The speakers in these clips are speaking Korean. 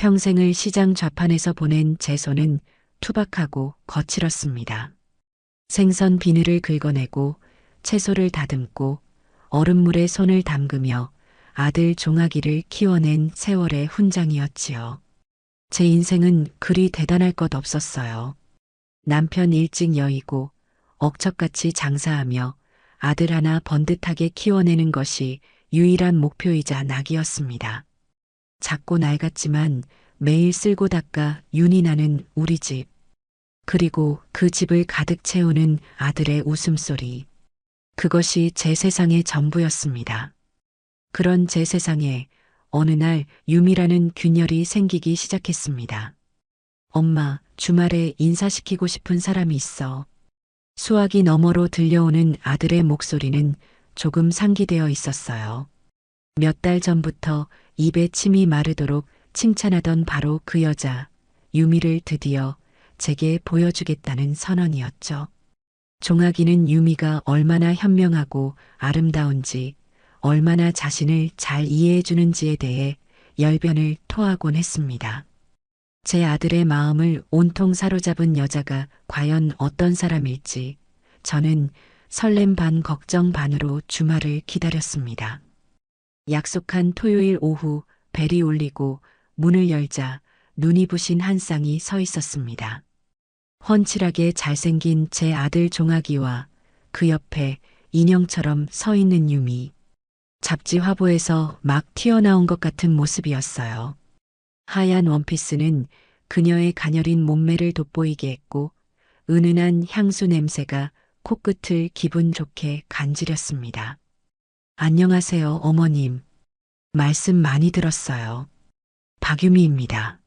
평생을 시장 좌판에서 보낸 제 손은 투박하고 거칠었습니다. 생선 비늘을 긁어내고 채소를 다듬고 얼음물에 손을 담그며 아들 종아기를 키워낸 세월의 훈장이었지요. 제 인생은 그리 대단할 것 없었어요. 남편 일찍 여의고 억척같이 장사하며 아들 하나 번듯하게 키워내는 것이 유일한 목표이자 낙이었습니다. 작고 낡았지만 매일 쓸고 닦아 윤이 나는 우리 집. 그리고 그 집을 가득 채우는 아들의 웃음소리. 그것이 제 세상의 전부였습니다. 그런 제 세상에 어느 날 유미라는 균열이 생기기 시작했습니다. 엄마, 주말에 인사시키고 싶은 사람이 있어. 수화기 너머로 들려오는 아들의 목소리는 조금 상기되어 있었어요. 몇 달 전부터 입에 침이 마르도록 칭찬하던 바로 그 여자, 유미를 드디어 제게 보여주겠다는 선언이었죠. 종아기는 유미가 얼마나 현명하고 아름다운지, 얼마나 자신을 잘 이해해 주는지에 대해 열변을 토하곤 했습니다. 제 아들의 마음을 온통 사로잡은 여자가 과연 어떤 사람일지 저는 설렘 반 걱정 반으로 주말을 기다렸습니다. 약속한 토요일 오후 벨이 울리고 문을 열자 눈이 부신 한 쌍이 서 있었습니다. 훤칠하게 잘생긴 제 아들 종아기와 그 옆에 인형처럼 서 있는 유미. 잡지 화보에서 막 튀어나온 것 같은 모습이었어요. 하얀 원피스는 그녀의 가녀린 몸매를 돋보이게 했고 은은한 향수 냄새가 코끝을 기분 좋게 간지렸습니다. 안녕하세요, 어머님. 말씀 많이 들었어요. 박유미입니다.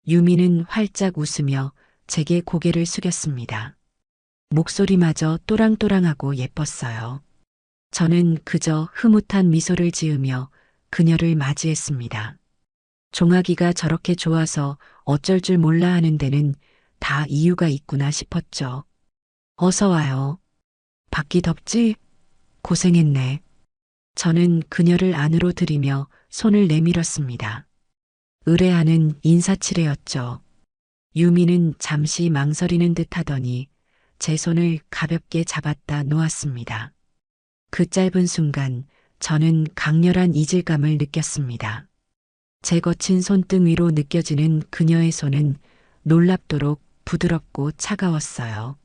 유미는 활짝 웃으며 제게 고개를 숙였습니다. 목소리마저 또랑또랑하고 예뻤어요. 저는 그저 흐뭇한 미소를 지으며 그녀를 맞이했습니다. 종아기가 저렇게 좋아서 어쩔 줄 몰라 하는 데는 다 이유가 있구나 싶었죠. 어서 와요. 밖이 덥지? 고생했네. 저는 그녀를 안으로 들이며 손을 내밀었습니다. 의뢰하는 인사치레였죠. 유미는 잠시 망설이는 듯 하더니 제 손을 가볍게 잡았다 놓았습니다. 그 짧은 순간 저는 강렬한 이질감을 느꼈습니다. 제 거친 손등 위로 느껴지는 그녀의 손은 놀랍도록 부드럽고 차가웠어요.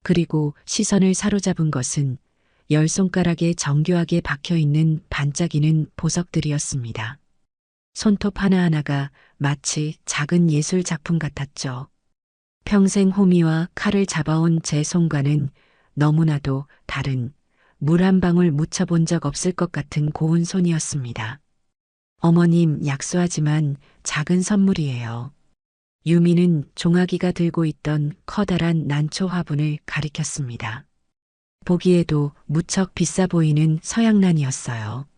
그리고 시선을 사로잡은 것은 열 손가락에 정교하게 박혀있는 반짝이는 보석들이었습니다. 손톱 하나하나가 마치 작은 예술 작품 같았죠. 평생 호미와 칼을 잡아온 제 손과는 너무나도 다른 물 한 방울 묻혀본 적 없을 것 같은 고운 손이었습니다. 어머님, 약소하지만 작은 선물이에요. 유미는 종아기가 들고 있던 커다란 난초 화분을 가리켰습니다. 보기에도 무척 비싸 보이는 서양란이었어요.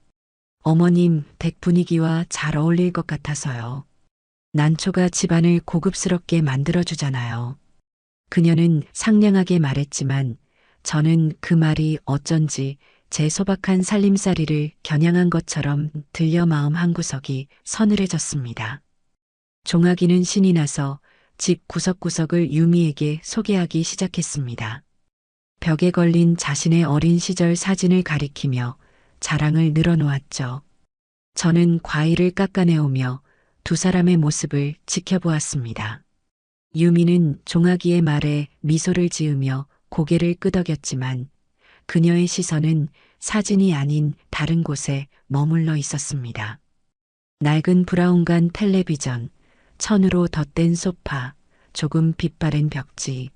어머님, 댁 분위기와 잘 어울릴 것 같아서요. 난초가 집안을 고급스럽게 만들어주잖아요. 그녀는 상냥하게 말했지만 저는 그 말이 어쩐지 제 소박한 살림살이를 겨냥한 것처럼 들려 마음 한구석이 서늘해졌습니다. 종아기는 신이 나서 집 구석구석을 유미에게 소개하기 시작했습니다. 벽에 걸린 자신의 어린 시절 사진을 가리키며 자랑을 늘어놓았죠. 저는 과일을 깎아내오며 두 사람의 모습을 지켜보았습니다. 유미는 종아기의 말에 미소를 지으며 고개를 끄덕였지만 그녀의 시선은 사진이 아닌 다른 곳에 머물러 있었습니다. 낡은 브라운관 텔레비전, 천으로 덧댄 소파, 조금 빛바랜 벽지.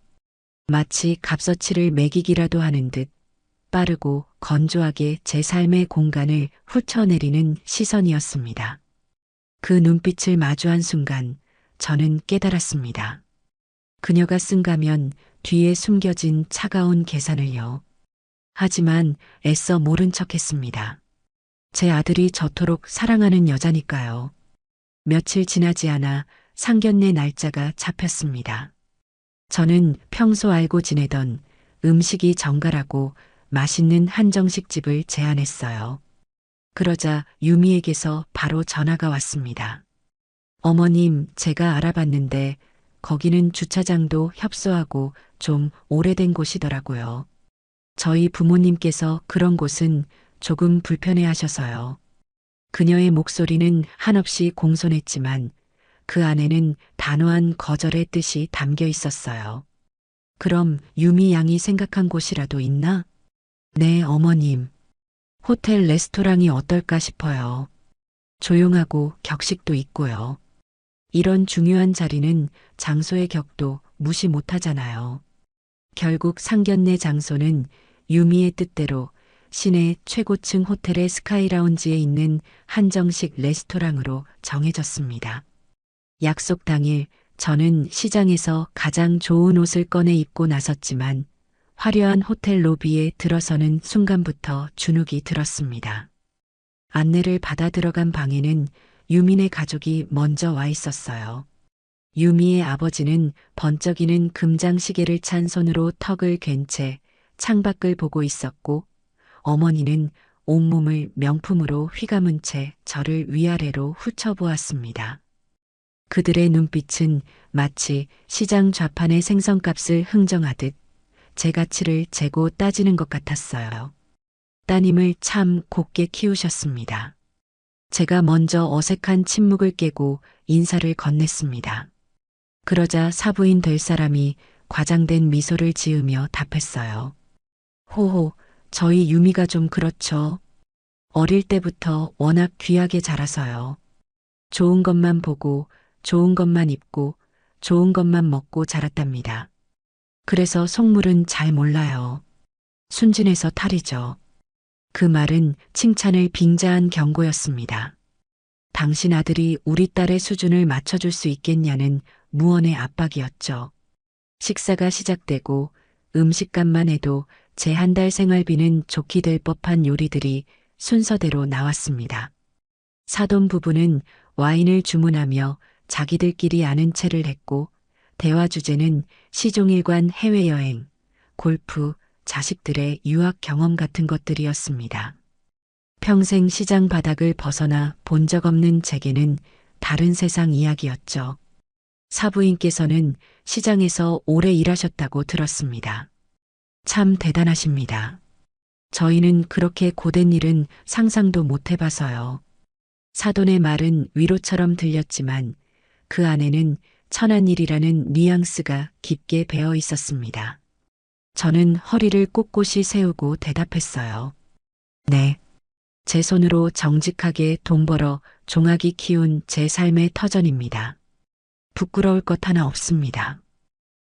마치 값어치를 매기기라도 하는 듯 빠르고 건조하게 제 삶의 공간을 훑어내리는 시선이었습니다. 그 눈빛을 마주한 순간 저는 깨달았습니다. 그녀가 쓴가면 뒤에 숨겨진 차가운 계산을요. 하지만 애써 모른 척했습니다. 제 아들이 저토록 사랑하는 여자니까요. 며칠 지나지 않아 상견례 날짜가 잡혔습니다. 저는 평소 알고 지내던 음식이 정갈하고 맛있는 한정식집을 제안했어요. 그러자 유미에게서 바로 전화가 왔습니다. 어머님, 제가 알아봤는데 거기는 주차장도 협소하고 좀 오래된 곳이더라고요. 저희 부모님께서 그런 곳은 조금 불편해 하셔서요. 그녀의 목소리는 한없이 공손했지만 그 안에는 단호한 거절의 뜻이 담겨 있었어요. 그럼 유미 양이 생각한 곳이라도 있나? 네, 어머님. 호텔 레스토랑이 어떨까 싶어요. 조용하고 격식도 있고요. 이런 중요한 자리는 장소의 격도 무시 못하잖아요. 결국 상견례 장소는 유미의 뜻대로 시내 최고층 호텔의 스카이라운지에 있는 한정식 레스토랑으로 정해졌습니다. 약속 당일 저는 시장에서 가장 좋은 옷을 꺼내 입고 나섰지만 화려한 호텔 로비에 들어서는 순간부터 주눅이 들었습니다. 안내를 받아 들어간 방에는 유민의 가족이 먼저 와 있었어요. 유미의 아버지는 번쩍이는 금장 시계를 찬 손으로 턱을 괜 채 창밖을 보고 있었고 어머니는 온몸을 명품으로 휘감은 채 저를 위아래로 훑어보았습니다. 그들의 눈빛은 마치 시장 좌판의 생선값을 흥정하듯 제 가치를 재고 따지는 것 같았어요. 따님을 참 곱게 키우셨습니다. 제가 먼저 어색한 침묵을 깨고 인사를 건넸습니다. 그러자 사부인 될 사람이 과장된 미소를 지으며 답했어요. 호호, 저희 유미가 좀 그렇죠. 어릴 때부터 워낙 귀하게 자라서요. 좋은 것만 보고 좋은 것만 입고 좋은 것만 먹고 자랐답니다. 그래서 속물은 잘 몰라요. 순진해서 탈이죠. 그 말은 칭찬을 빙자한 경고였습니다. 당신 아들이 우리 딸의 수준을 맞춰줄 수 있겠냐는 무언의 압박이었죠. 식사가 시작되고 음식값만 해도 제 한 달 생활비는 좋게 될 법한 요리들이 순서대로 나왔습니다. 사돈 부부는 와인을 주문하며 자기들끼리 아는 체를 했고 대화 주제는 시종일관 해외여행, 골프, 자식들의 유학 경험 같은 것들이었습니다. 평생 시장 바닥을 벗어나 본 적 없는 제게는 다른 세상 이야기였죠. 사부인께서는 시장에서 오래 일하셨다고 들었습니다. 참 대단하십니다. 저희는 그렇게 고된 일은 상상도 못 해봐서요. 사돈의 말은 위로처럼 들렸지만 그 안에는 천한 일이라는 뉘앙스가 깊게 배어 있었습니다. 저는 허리를 꼿꼿이 세우고 대답했어요. 네. 제 손으로 정직하게 돈 벌어 종아기 키운 제 삶의 터전입니다. 부끄러울 것 하나 없습니다.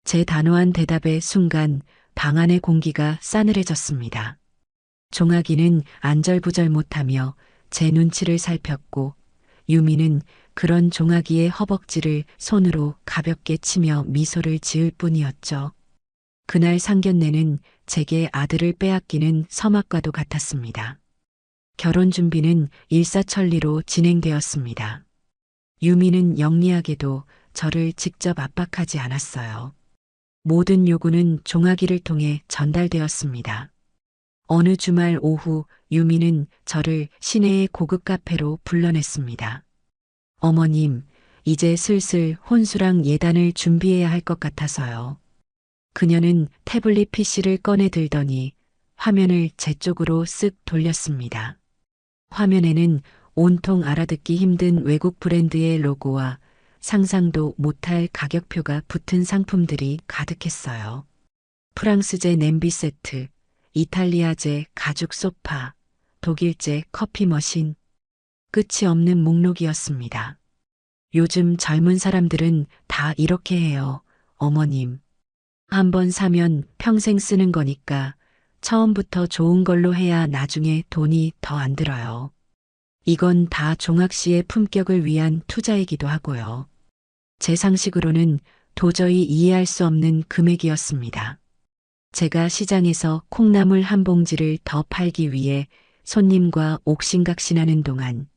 제 단호한 대답의 순간 방 안의 공기가 싸늘해졌습니다. 종아기는 안절부절 못하며 제 눈치를 살폈고 유미는 그런 종아기의 허벅지를 손으로 가볍게 치며 미소를 지을 뿐이었죠. 그날 상견례는 제게 아들을 빼앗기는 서막과도 같았습니다. 결혼 준비는 일사천리로 진행되었습니다. 유미는 영리하게도 저를 직접 압박하지 않았어요. 모든 요구는 종아기를 통해 전달되었습니다. 어느 주말 오후 유미는 저를 시내의 고급 카페로 불러냈습니다. 어머님, 이제 슬슬 혼수랑 예단을 준비해야 할 것 같아서요. 그녀는 태블릿 PC를 꺼내 들더니 화면을 제 쪽으로 쓱 돌렸습니다. 화면에는 온통 알아듣기 힘든 외국 브랜드의 로고와 상상도 못할 가격표가 붙은 상품들이 가득했어요. 프랑스제 냄비 세트, 이탈리아제 가죽 소파, 독일제 커피 머신, 끝이 없는 목록이었습니다. 요즘 젊은 사람들은 다 이렇게 해요, 어머님. 한번 사면 평생 쓰는 거니까 처음부터 좋은 걸로 해야 나중에 돈이 더 안 들어요. 이건 다 종학 씨의 품격을 위한 투자이기도 하고요. 제 상식으로는 도저히 이해할 수 없는 금액이었습니다. 제가 시장에서 콩나물 한 봉지를 더 팔기 위해 손님과 옥신각신하는 동안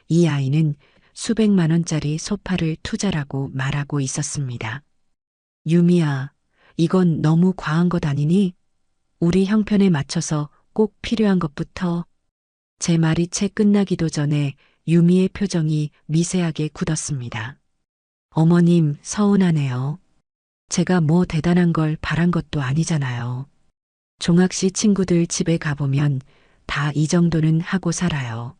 이 아이는 수백만 원짜리 소파를 투자라고 말하고 있었습니다. 유미야, 이건 너무 과한 것 아니니? 우리 형편에 맞춰서 꼭 필요한 것부터. 제 말이 채 끝나기도 전에 유미의 표정이 미세하게 굳었습니다. 어머님, 서운하네요. 제가 뭐 대단한 걸 바란 것도 아니잖아요. 종학 씨 친구들 집에 가보면 다 이 정도는 하고 살아요.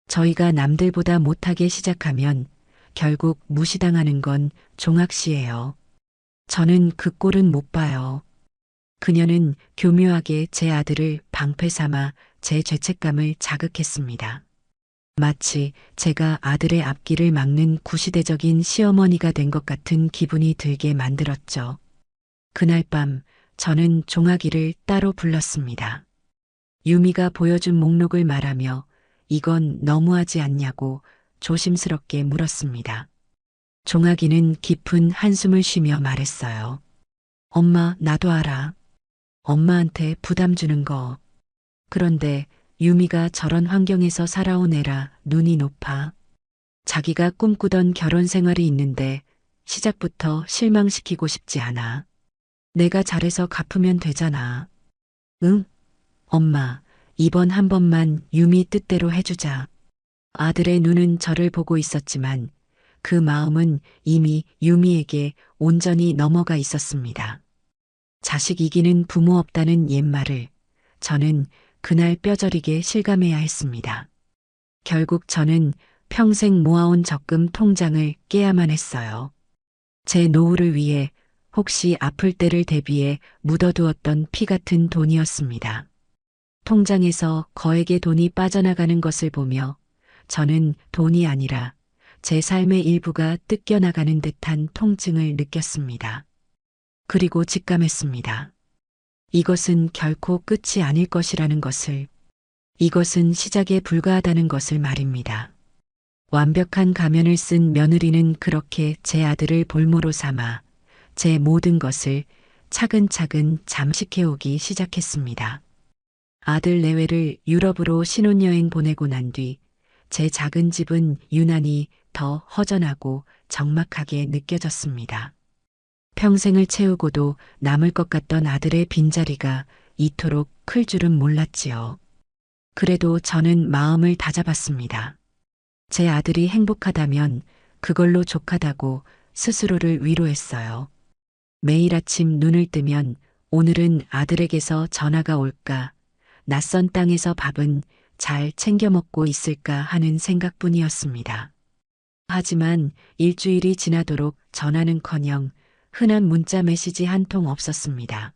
저희가 남들보다 못하게 시작하면 결국 무시당하는 건 종학 씨예요. 저는 그 꼴은 못 봐요. 그녀는 교묘하게 제 아들을 방패 삼아 제 죄책감을 자극했습니다. 마치 제가 아들의 앞길을 막는 구시대적인 시어머니가 된 것 같은 기분이 들게 만들었죠. 그날 밤 저는 종아기를 따로 불렀습니다. 유미가 보여준 목록을 말하며 이건 너무하지 않냐고 조심스럽게 물었습니다. 종아기는 깊은 한숨을 쉬며 말했어요. 엄마, 나도 알아. 엄마한테 부담 주는 거. 그런데 유미가 저런 환경에서 살아온 애라 눈이 높아. 자기가 꿈꾸던 결혼 생활이 있는데 시작부터 실망시키고 싶지 않아. 내가 잘해서 갚으면 되잖아. 응? 엄마, 이번 한 번만 유미 뜻대로 해주자. 아들의 눈은 저를 보고 있었지만 그 마음은 이미 유미에게 온전히 넘어가 있었습니다. 자식 이기는 부모 없다는 옛말을 저는 그날 뼈저리게 실감해야 했습니다. 결국 저는 평생 모아온 적금 통장을 깨야만 했어요. 제 노후를 위해 혹시 아플 때를 대비해 묻어두었던 피 같은 돈이었습니다. 통장에서 거액의 돈이 빠져나가는 것을 보며 저는 돈이 아니라 제 삶의 일부가 뜯겨나가는 듯한 통증을 느꼈습니다. 그리고 직감했습니다. 이것은 결코 끝이 아닐 것이라는 것을, 이것은 시작에 불과하다는 것을 말입니다. 완벽한 가면을 쓴 며느리는 그렇게 제 아들을 볼모로 삼아 제 모든 것을 차근차근 잠식해오기 시작했습니다. 아들 내외를 유럽으로 신혼여행 보내고 난 뒤 제 작은 집은 유난히 더 허전하고 적막하게 느껴졌습니다. 평생을 채우고도 남을 것 같던 아들의 빈자리가 이토록 클 줄은 몰랐지요. 그래도 저는 마음을 다잡았습니다. 제 아들이 행복하다면 그걸로 족하다고 스스로를 위로했어요. 매일 아침 눈을 뜨면 오늘은 아들에게서 전화가 올까, 낯선 땅에서 밥은 잘 챙겨 먹고 있을까 하는 생각뿐이었습니다. 하지만 일주일이 지나도록 전화는커녕 흔한 문자 메시지 한 통 없었습니다.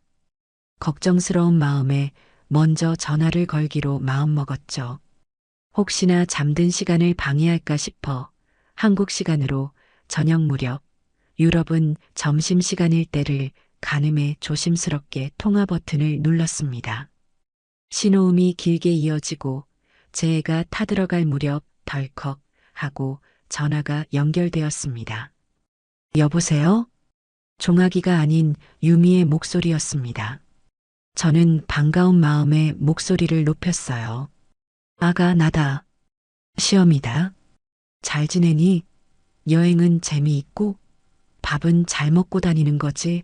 걱정스러운 마음에 먼저 전화를 걸기로 마음먹었죠. 혹시나 잠든 시간을 방해할까 싶어 한국 시간으로 저녁 무렵 유럽은 점심시간일 때를 가늠해 조심스럽게 통화 버튼을 눌렀습니다. 신호음이 길게 이어지고 제 애가 타들어갈 무렵 덜컥 하고 전화가 연결되었습니다. 여보세요? 종아기가 아닌 유미의 목소리였습니다. 저는 반가운 마음에 목소리를 높였어요. 아가, 나다. 시험이다. 잘 지내니? 여행은 재미있고? 밥은 잘 먹고 다니는 거지?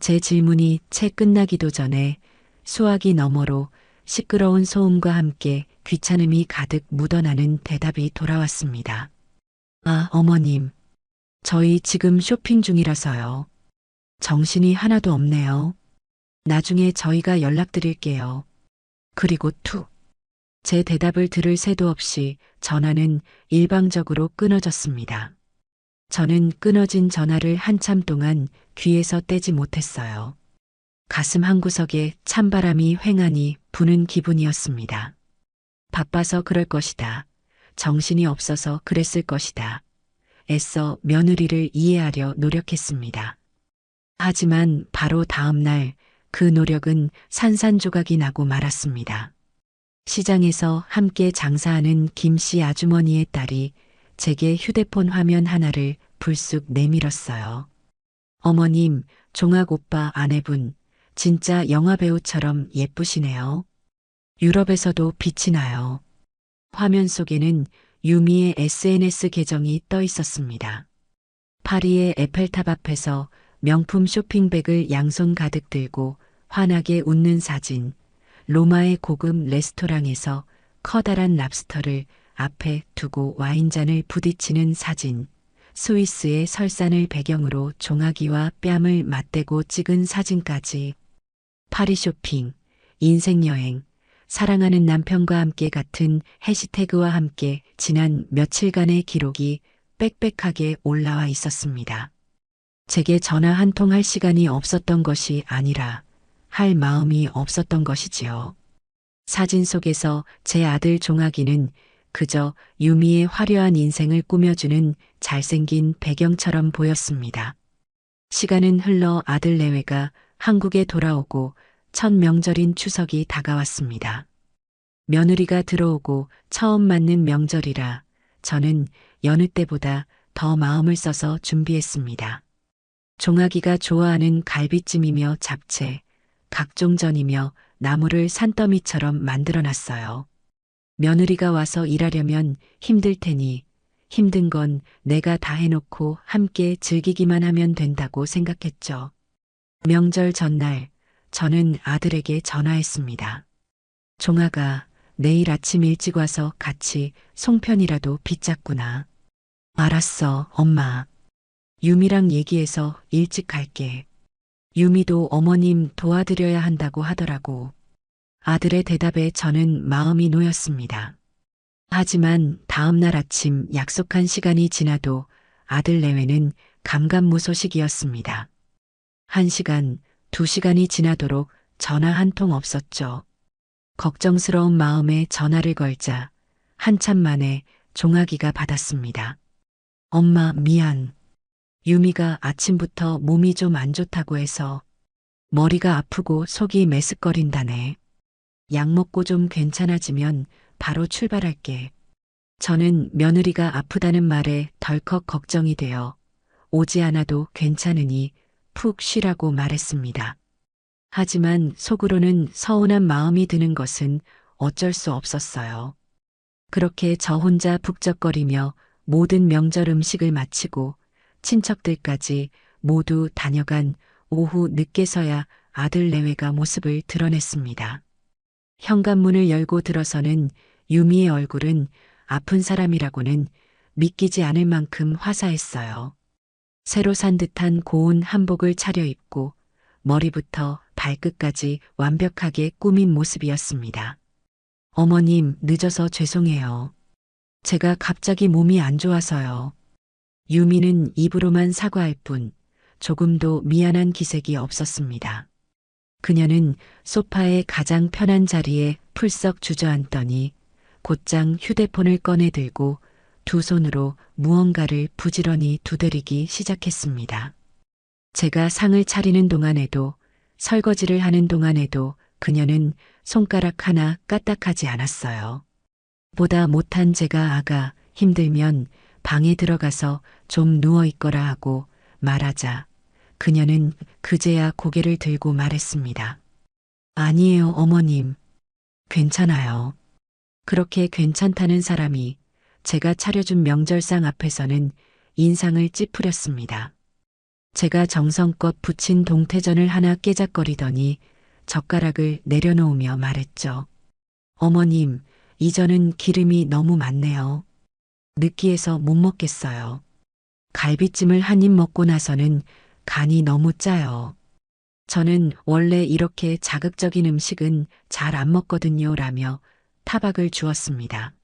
제 질문이 채 끝나기도 전에 수화기 너머로 시끄러운 소음과 함께 귀찮음이 가득 묻어나는 대답이 돌아왔습니다. 아, 어머님. 저희 지금 쇼핑 중이라서요. 정신이 하나도 없네요. 나중에 저희가 연락드릴게요. 그리고 툭. 제 대답을 들을 새도 없이 전화는 일방적으로 끊어졌습니다. 저는 끊어진 전화를 한참 동안 귀에서 떼지 못했어요. 가슴 한구석에 찬바람이 휑하니 부는 기분이었습니다. 바빠서 그럴 것이다. 정신이 없어서 그랬을 것이다. 애써 며느리를 이해하려 노력했습니다. 하지만 바로 다음 날 그 노력은 산산조각이 나고 말았습니다. 시장에서 함께 장사하는 김씨 아주머니의 딸이 제게 휴대폰 화면 하나를 불쑥 내밀었어요. 어머님, 종학 오빠 아내분, 진짜 영화배우처럼 예쁘시네요. 유럽에서도 빛이 나요. 화면 속에는 유미의 SNS 계정이 떠 있었습니다. 파리의 에펠탑 앞에서 명품 쇼핑백을 양손 가득 들고 환하게 웃는 사진, 로마의 고급 레스토랑에서 커다란 랍스터를 앞에 두고 와인잔을 부딪히는 사진, 스위스의 설산을 배경으로 종아기와 뺨을 맞대고 찍은 사진까지. 파리 쇼핑, 인생 여행, 사랑하는 남편과 함께 같은 해시태그와 함께 지난 며칠간의 기록이 빽빽하게 올라와 있었습니다. 제게 전화 한 통 할 시간이 없었던 것이 아니라 할 마음이 없었던 것이지요. 사진 속에서 제 아들 종아기는 그저 유미의 화려한 인생을 꾸며주는 잘생긴 배경처럼 보였습니다. 시간은 흘러 아들 내외가 한국에 돌아오고 첫 명절인 추석이 다가왔습니다. 며느리가 들어오고 처음 맞는 명절이라 저는 여느 때보다 더 마음을 써서 준비했습니다. 종아기가 좋아하는 갈비찜이며 잡채, 각종 전이며 나물을 산더미처럼 만들어놨어요. 며느리가 와서 일하려면 힘들 테니 힘든 건 내가 다 해놓고 함께 즐기기만 하면 된다고 생각했죠. 명절 전날 저는 아들에게 전화했습니다. 종아가 내일 아침 일찍 와서 같이 송편이라도 빚잡구나. 알았어, 엄마. 유미랑 얘기해서 일찍 갈게. 유미도 어머님 도와드려야 한다고 하더라고. 아들의 대답에 저는 마음이 놓였습니다. 하지만 다음 날 아침 약속한 시간이 지나도 아들 내외는 감감무소식이었습니다. 1시간, 2시간이 지나도록 전화 한 통 없었죠. 걱정스러운 마음에 전화를 걸자 한참 만에 종아기가 받았습니다. 엄마 미안. 유미가 아침부터 몸이 좀 안 좋다고 해서 머리가 아프고 속이 메스꺼린다네. 약 먹고 좀 괜찮아지면 바로 출발할게. 저는 며느리가 아프다는 말에 덜컥 걱정이 되어 오지 않아도 괜찮으니 푹 쉬라고 말했습니다. 하지만 속으로는 서운한 마음이 드는 것은 어쩔 수 없었어요. 그렇게 저 혼자 북적거리며 모든 명절 음식을 마치고 친척들까지 모두 다녀간 오후 늦게서야 아들 내외가 모습을 드러냈습니다. 현관문을 열고 들어서는 유미의 얼굴은 아픈 사람이라고는 믿기지 않을 만큼 화사했어요. 새로 산 듯한 고운 한복을 차려입고 머리부터 발끝까지 완벽하게 꾸민 모습이었습니다. 어머님, 늦어서 죄송해요. 제가 갑자기 몸이 안 좋아서요. 유미는 입으로만 사과할 뿐 조금도 미안한 기색이 없었습니다. 그녀는 소파의 가장 편한 자리에 풀썩 주저앉더니 곧장 휴대폰을 꺼내 들고 두 손으로 무언가를 부지런히 두드리기 시작했습니다. 제가 상을 차리는 동안에도 설거지를 하는 동안에도 그녀는 손가락 하나 까딱하지 않았어요. 보다 못한 제가 아가 힘들면 방에 들어가서 좀 누워 있거라 하고 말하자 그녀는 그제야 고개를 들고 말했습니다. 아니에요, 어머님. 괜찮아요. 그렇게 괜찮다는 사람이 제가 차려준 명절상 앞에서는 인상을 찌푸렸습니다. 제가 정성껏 부친 동태전을 하나 깨작거리더니 젓가락을 내려놓으며 말했죠. 어머님, 이 전은 기름이 너무 많네요. 느끼해서 못 먹겠어요. 갈비찜을 한 입 먹고 나서는 간이 너무 짜요. 저는 원래 이렇게 자극적인 음식은 잘 안 먹거든요 라며 타박을 주었습니다.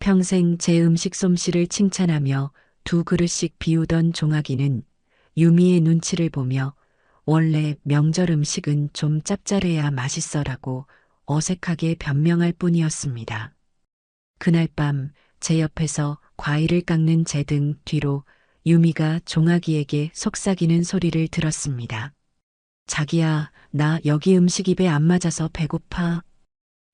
평생 제 음식 솜씨를 칭찬하며 두 그릇씩 비우던 종아기는 유미의 눈치를 보며 원래 명절 음식은 좀 짭짤해야 맛있어라고 어색하게 변명할 뿐이었습니다. 그날 밤 제 옆에서 과일을 깎는 제 등 뒤로 유미가 종아기에게 속삭이는 소리를 들었습니다. 자기야, 나 여기 음식 입에 안 맞아서 배고파.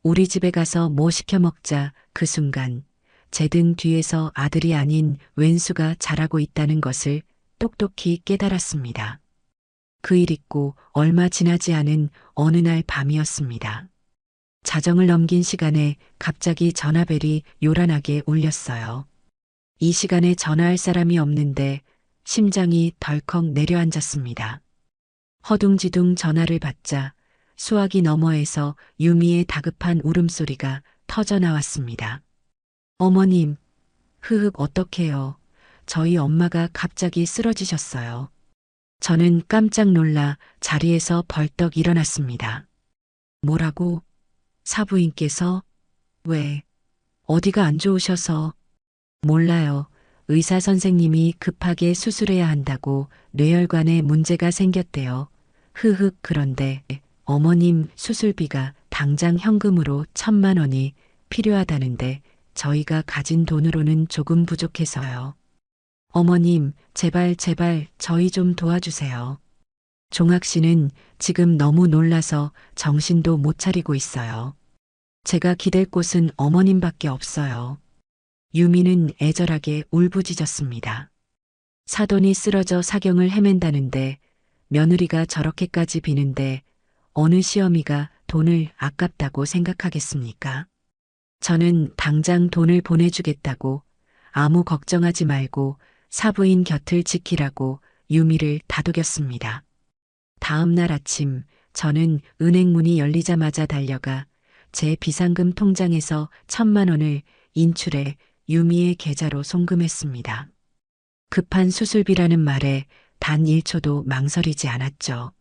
우리 집에 가서 뭐 시켜 먹자. 그 순간 제 등 뒤에서 아들이 아닌 왼수가 자라고 있다는 것을 똑똑히 깨달았습니다. 그 일 있고 얼마 지나지 않은 어느 날 밤이었습니다. 자정을 넘긴 시간에 갑자기 전화벨이 요란하게 울렸어요. 이 시간에 전화할 사람이 없는데 심장이 덜컥 내려앉았습니다. 허둥지둥 전화를 받자 수화기 너머에서 유미의 다급한 울음소리가 터져 나왔습니다. 어머님, 흐흑 어떡해요. 저희 엄마가 갑자기 쓰러지셨어요. 저는 깜짝 놀라 자리에서 벌떡 일어났습니다. 뭐라고? 사부인께서? 왜? 어디가 안 좋으셔서? 몰라요. 의사 선생님이 급하게 수술해야 한다고 뇌혈관에 문제가 생겼대요. 흐흑, 그런데 어머님 수술비가 당장 현금으로 1,000만 원이 필요하다는데 저희가 가진 돈으로는 조금 부족해서요. 어머님, 제발 저희 좀 도와주세요. 종학 씨는 지금 너무 놀라서 정신도 못 차리고 있어요. 제가 기댈 곳은 어머님밖에 없어요. 유미는 애절하게 울부짖었습니다. 사돈이 쓰러져 사경을 헤맨다는데 며느리가 저렇게까지 비는데 어느 시어미가 돈을 아깝다고 생각하겠습니까? 저는 당장 돈을 보내주겠다고 아무 걱정하지 말고 사부인 곁을 지키라고 유미를 다독였습니다. 다음 날 아침 저는 은행 문이 열리자마자 달려가 제 비상금 통장에서 1,000만 원을 인출해 유미의 계좌로 송금했습니다. 급한 수술비라는 말에 단 1초도 망설이지 않았죠.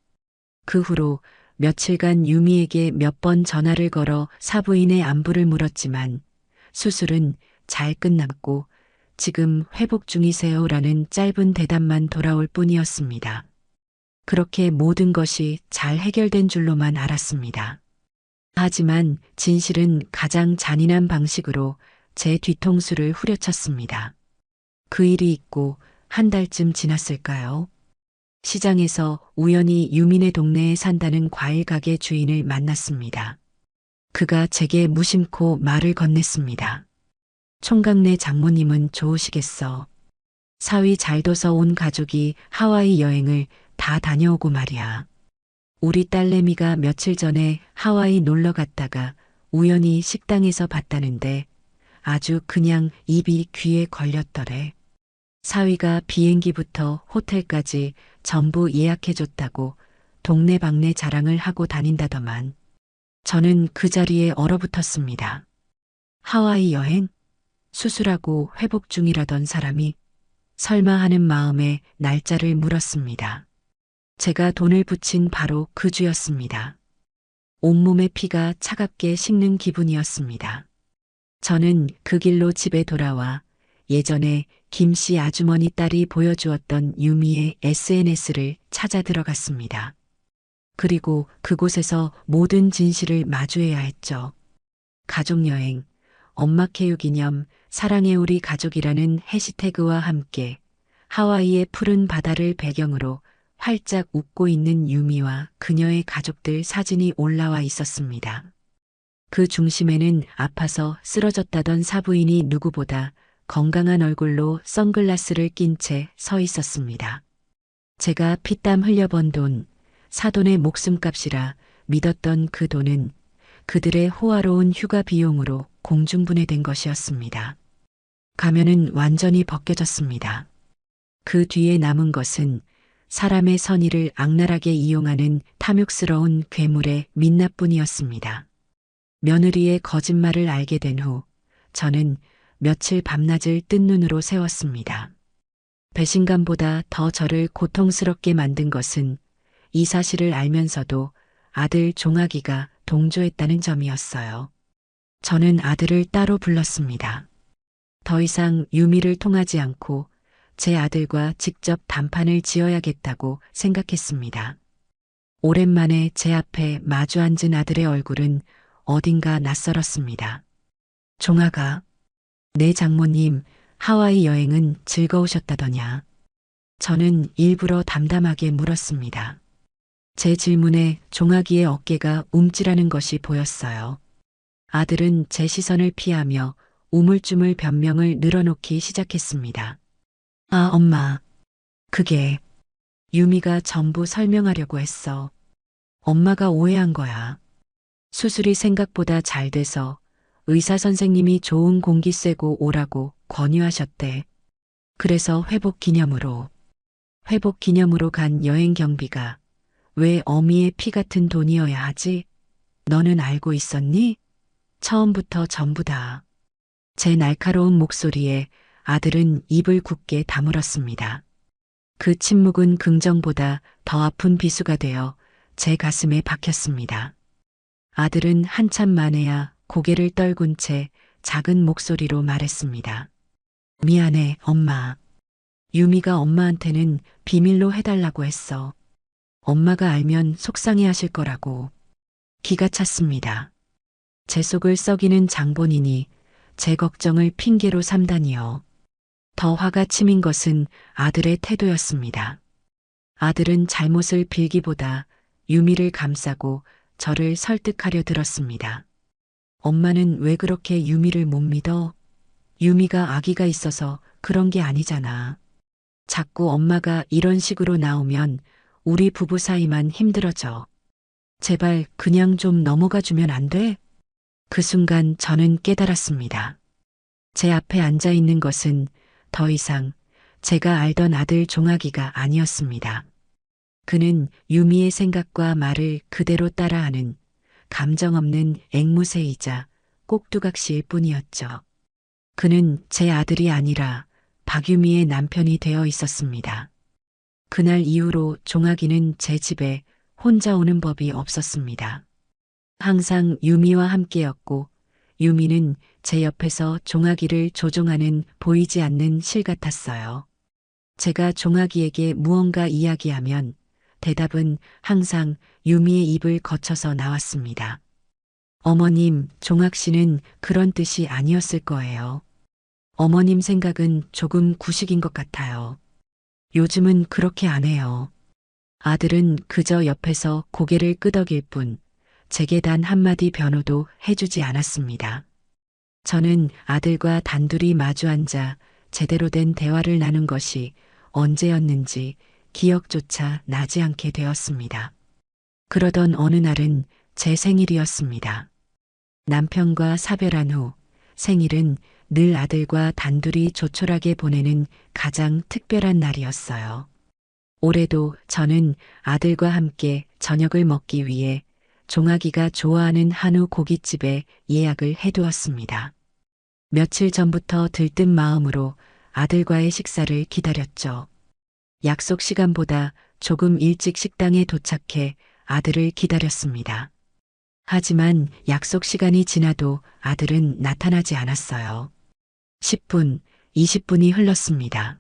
그 후로 며칠간 유미에게 몇 번 전화를 걸어 사부인의 안부를 물었지만 수술은 잘 끝났고 지금 회복 중이세요라는 짧은 대답만 돌아올 뿐이었습니다. 그렇게 모든 것이 잘 해결된 줄로만 알았습니다. 하지만 진실은 가장 잔인한 방식으로 제 뒤통수를 후려쳤습니다. 그 일이 있고 한 달쯤 지났을까요? 시장에서 우연히 유민의 동네에 산다는 과일 가게 주인을 만났습니다. 그가 제게 무심코 말을 건넸습니다. 총각네 장모님은 좋으시겠어. 사위 잘 둬서 온 가족이 하와이 여행을 다 다녀오고 말이야. 우리 딸내미가 며칠 전에 하와이 놀러 갔다가 우연히 식당에서 봤다는데 아주 그냥 입이 귀에 걸렸더래. 사위가 비행기부터 호텔까지 전부 예약해줬다고 동네방네 자랑을 하고 다닌다더만. 저는 그 자리에 얼어붙었습니다. 하와이 여행? 수술하고 회복 중이라던 사람이 설마 하는 마음에 날짜를 물었습니다. 제가 돈을 붙인 바로 그 주였습니다. 온몸의 피가 차갑게 식는 기분이었습니다. 저는 그 길로 집에 돌아와 예전에 김씨 아주머니 딸이 보여주었던 유미의 SNS를 찾아 들어갔습니다. 그리고 그곳에서 모든 진실을 마주해야 했죠. 가족여행, 엄마 케유 기념, 사랑해 우리 가족이라는 해시태그와 함께 하와이의 푸른 바다를 배경으로 활짝 웃고 있는 유미와 그녀의 가족들 사진이 올라와 있었습니다. 그 중심에는 아파서 쓰러졌다던 사부인이 누구보다 건강한 얼굴로 선글라스를 낀 채 서 있었습니다. 제가 피땀 흘려 번 돈, 사돈의 목숨값이라 믿었던 그 돈은 그들의 호화로운 휴가 비용으로 공중분해된 것이었습니다. 가면은 완전히 벗겨졌습니다. 그 뒤에 남은 것은 사람의 선의를 악랄하게 이용하는 탐욕스러운 괴물의 민낯뿐이었습니다. 며느리의 거짓말을 알게 된 후 저는 며칠 밤낮을 뜬 눈으로 세웠습니다. 배신감보다 더 저를 고통스럽게 만든 것은 이 사실을 알면서도 아들 종아기가 동조했다는 점이었어요. 저는 아들을 따로 불렀습니다. 더 이상 유미를 통하지 않고 제 아들과 직접 단판을 지어야겠다고 생각했습니다. 오랜만에 제 앞에 마주 앉은 아들의 얼굴은 어딘가 낯설었습니다. 종아가, 내 장모님 하와이 여행은 즐거우셨다더냐. 저는 일부러 담담하게 물었습니다. 제 질문에 종아기의 어깨가 움찔하는 것이 보였어요. 아들은 제 시선을 피하며 우물쭈물 변명을 늘어놓기 시작했습니다. 아, 엄마. 그게 유미가 전부 설명하려고 했어. 엄마가 오해한 거야. 수술이 생각보다 잘 돼서 의사 선생님이 좋은 공기 쐬고 오라고 권유하셨대. 그래서 회복 기념으로 간 여행 경비가 왜 어미의 피 같은 돈이어야 하지? 너는 알고 있었니? 처음부터 전부 다. 제 날카로운 목소리에 아들은 입을 굳게 다물었습니다. 그 침묵은 긍정보다 더 아픈 비수가 되어 제 가슴에 박혔습니다. 아들은 한참 만에야 고개를 떨군 채 작은 목소리로 말했습니다. 미안해, 엄마. 유미가 엄마한테는 비밀로 해달라고 했어. 엄마가 알면 속상해 하실 거라고. 기가 찼습니다. 제 속을 썩이는 장본인이 제 걱정을 핑계로 삼다니요. 더 화가 치민 것은 아들의 태도였습니다. 아들은 잘못을 빌기보다 유미를 감싸고 저를 설득하려 들었습니다. 엄마는 왜 그렇게 유미를 못 믿어? 유미가 아기가 있어서 그런 게 아니잖아. 자꾸 엄마가 이런 식으로 나오면 우리 부부 사이만 힘들어져. 제발 그냥 좀 넘어가 주면 안 돼? 그 순간 저는 깨달았습니다. 제 앞에 앉아 있는 것은 더 이상 제가 알던 아들 종아기가 아니었습니다. 그는 유미의 생각과 말을 그대로 따라하는 감정 없는 앵무새이자 꼭두각시일 뿐이었죠. 그는 제 아들이 아니라 박유미의 남편이 되어 있었습니다. 그날 이후로 종아기는 제 집에 혼자 오는 법이 없었습니다. 항상 유미와 함께였고 유미는 제 옆에서 종아기를 조종하는 보이지 않는 실 같았어요. 제가 종아기에게 무언가 이야기하면 대답은 항상 유미의 입을 거쳐서 나왔습니다. 어머님, 종학 씨는 그런 뜻이 아니었을 거예요. 어머님 생각은 조금 구식인 것 같아요. 요즘은 그렇게 안 해요. 아들은 그저 옆에서 고개를 끄덕일 뿐 제게 단 한마디 변호도 해주지 않았습니다. 저는 아들과 단둘이 마주 앉아 제대로 된 대화를 나눈 것이 언제였는지 기억조차 나지 않게 되었습니다. 그러던 어느 날은 제 생일이었습니다. 남편과 사별한 후 생일은 늘 아들과 단둘이 조촐하게 보내는 가장 특별한 날이었어요. 올해도 저는 아들과 함께 저녁을 먹기 위해 종아기가 좋아하는 한우 고깃집에 예약을 해두었습니다. 며칠 전부터 들뜬 마음으로 아들과의 식사를 기다렸죠. 약속 시간보다 조금 일찍 식당에 도착해 아들을 기다렸습니다. 하지만 약속 시간이 지나도 아들은 나타나지 않았어요. 10분, 20분이 흘렀습니다.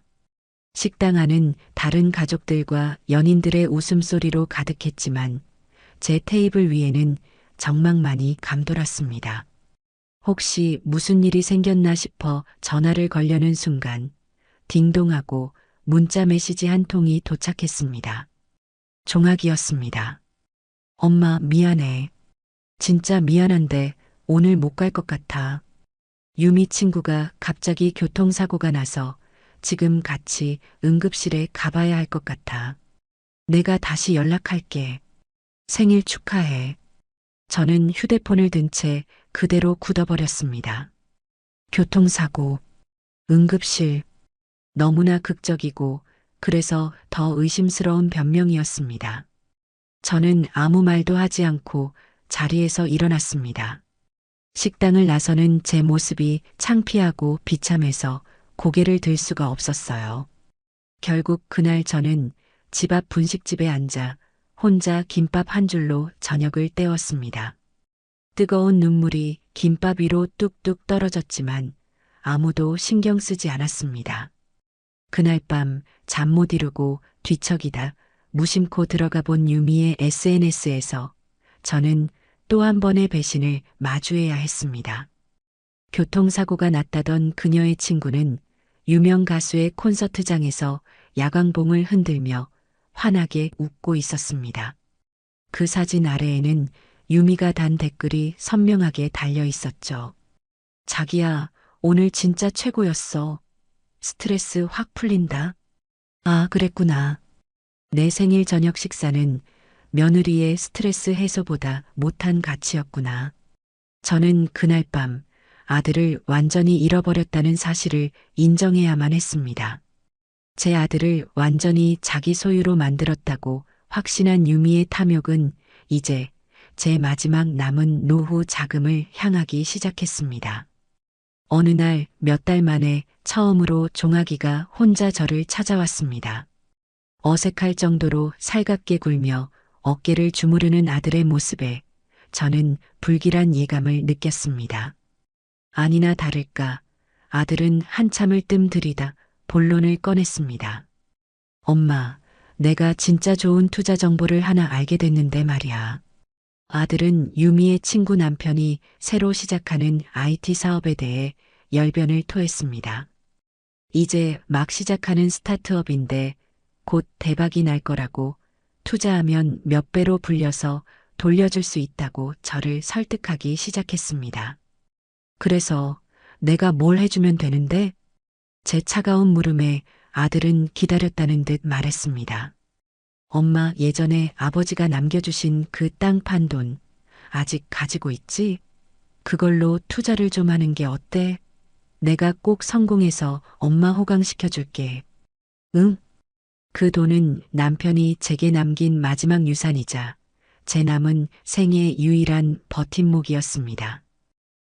식당 안은 다른 가족들과 연인들의 웃음소리로 가득했지만 제 테이블 위에는 정막만이 감돌았습니다. 혹시 무슨 일이 생겼나 싶어 전화를 걸려는 순간 딩동하고 문자 메시지 한 통이 도착했습니다. 종학이었습니다. 엄마 미안해. 진짜 미안한데 오늘 못 갈 것 같아. 유미 친구가 갑자기 교통사고가 나서 지금 같이 응급실에 가봐야 할 것 같아. 내가 다시 연락할게. 생일 축하해. 저는 휴대폰을 든 채 그대로 굳어버렸습니다. 교통사고, 응급실, 너무나 극적이고 그래서 더 의심스러운 변명이었습니다. 저는 아무 말도 하지 않고 자리에서 일어났습니다. 식당을 나서는 제 모습이 창피하고 비참해서 고개를 들 수가 없었어요. 결국 그날 저는 집 앞 분식집에 앉아 혼자 김밥 한 줄로 저녁을 때웠습니다. 뜨거운 눈물이 김밥 위로 뚝뚝 떨어졌지만 아무도 신경 쓰지 않았습니다. 그날 밤 잠 못 이루고 뒤척이다 무심코 들어가 본 유미의 SNS에서 저는 또 한 번의 배신을 마주해야 했습니다. 교통사고가 났다던 그녀의 친구는 유명 가수의 콘서트장에서 야광봉을 흔들며 환하게 웃고 있었습니다. 그 사진 아래에는 유미가 단 댓글이 선명하게 달려 있었죠. 자기야, 오늘 진짜 최고였어. 스트레스 확 풀린다. 아, 그랬구나. 내 생일 저녁 식사는 며느리의 스트레스 해소보다 못한 가치였구나. 저는 그날 밤 아들을 완전히 잃어버렸다는 사실을 인정해야만 했습니다. 제 아들을 완전히 자기 소유로 만들었다고 확신한 유미의 탐욕은 이제 제 마지막 남은 노후 자금을 향하기 시작했습니다. 어느 날 몇 달 만에 처음으로 종아기가 혼자 저를 찾아왔습니다. 어색할 정도로 살갑게 굴며 어깨를 주무르는 아들의 모습에 저는 불길한 예감을 느꼈습니다. 아니나 다를까 아들은 한참을 뜸들이다 본론을 꺼냈습니다. 엄마, 내가 진짜 좋은 투자 정보를 하나 알게 됐는데 말이야. 아들은 유미의 친구 남편이 새로 시작하는 IT 사업에 대해 열변을 토했습니다. 이제 막 시작하는 스타트업인데 곧 대박이 날 거라고 투자하면 몇 배로 불려서 돌려줄 수 있다고 저를 설득하기 시작했습니다. 그래서 내가 뭘 해주면 되는데? 제 차가운 물음에 아들은 기다렸다는 듯 말했습니다. 엄마, 예전에 아버지가 남겨주신 그 땅 판 돈 아직 가지고 있지? 그걸로 투자를 좀 하는 게 어때? 내가 꼭 성공해서 엄마 호강시켜줄게. 응? 그 돈은 남편이 제게 남긴 마지막 유산이자 제 남은 생애 유일한 버팀목이었습니다.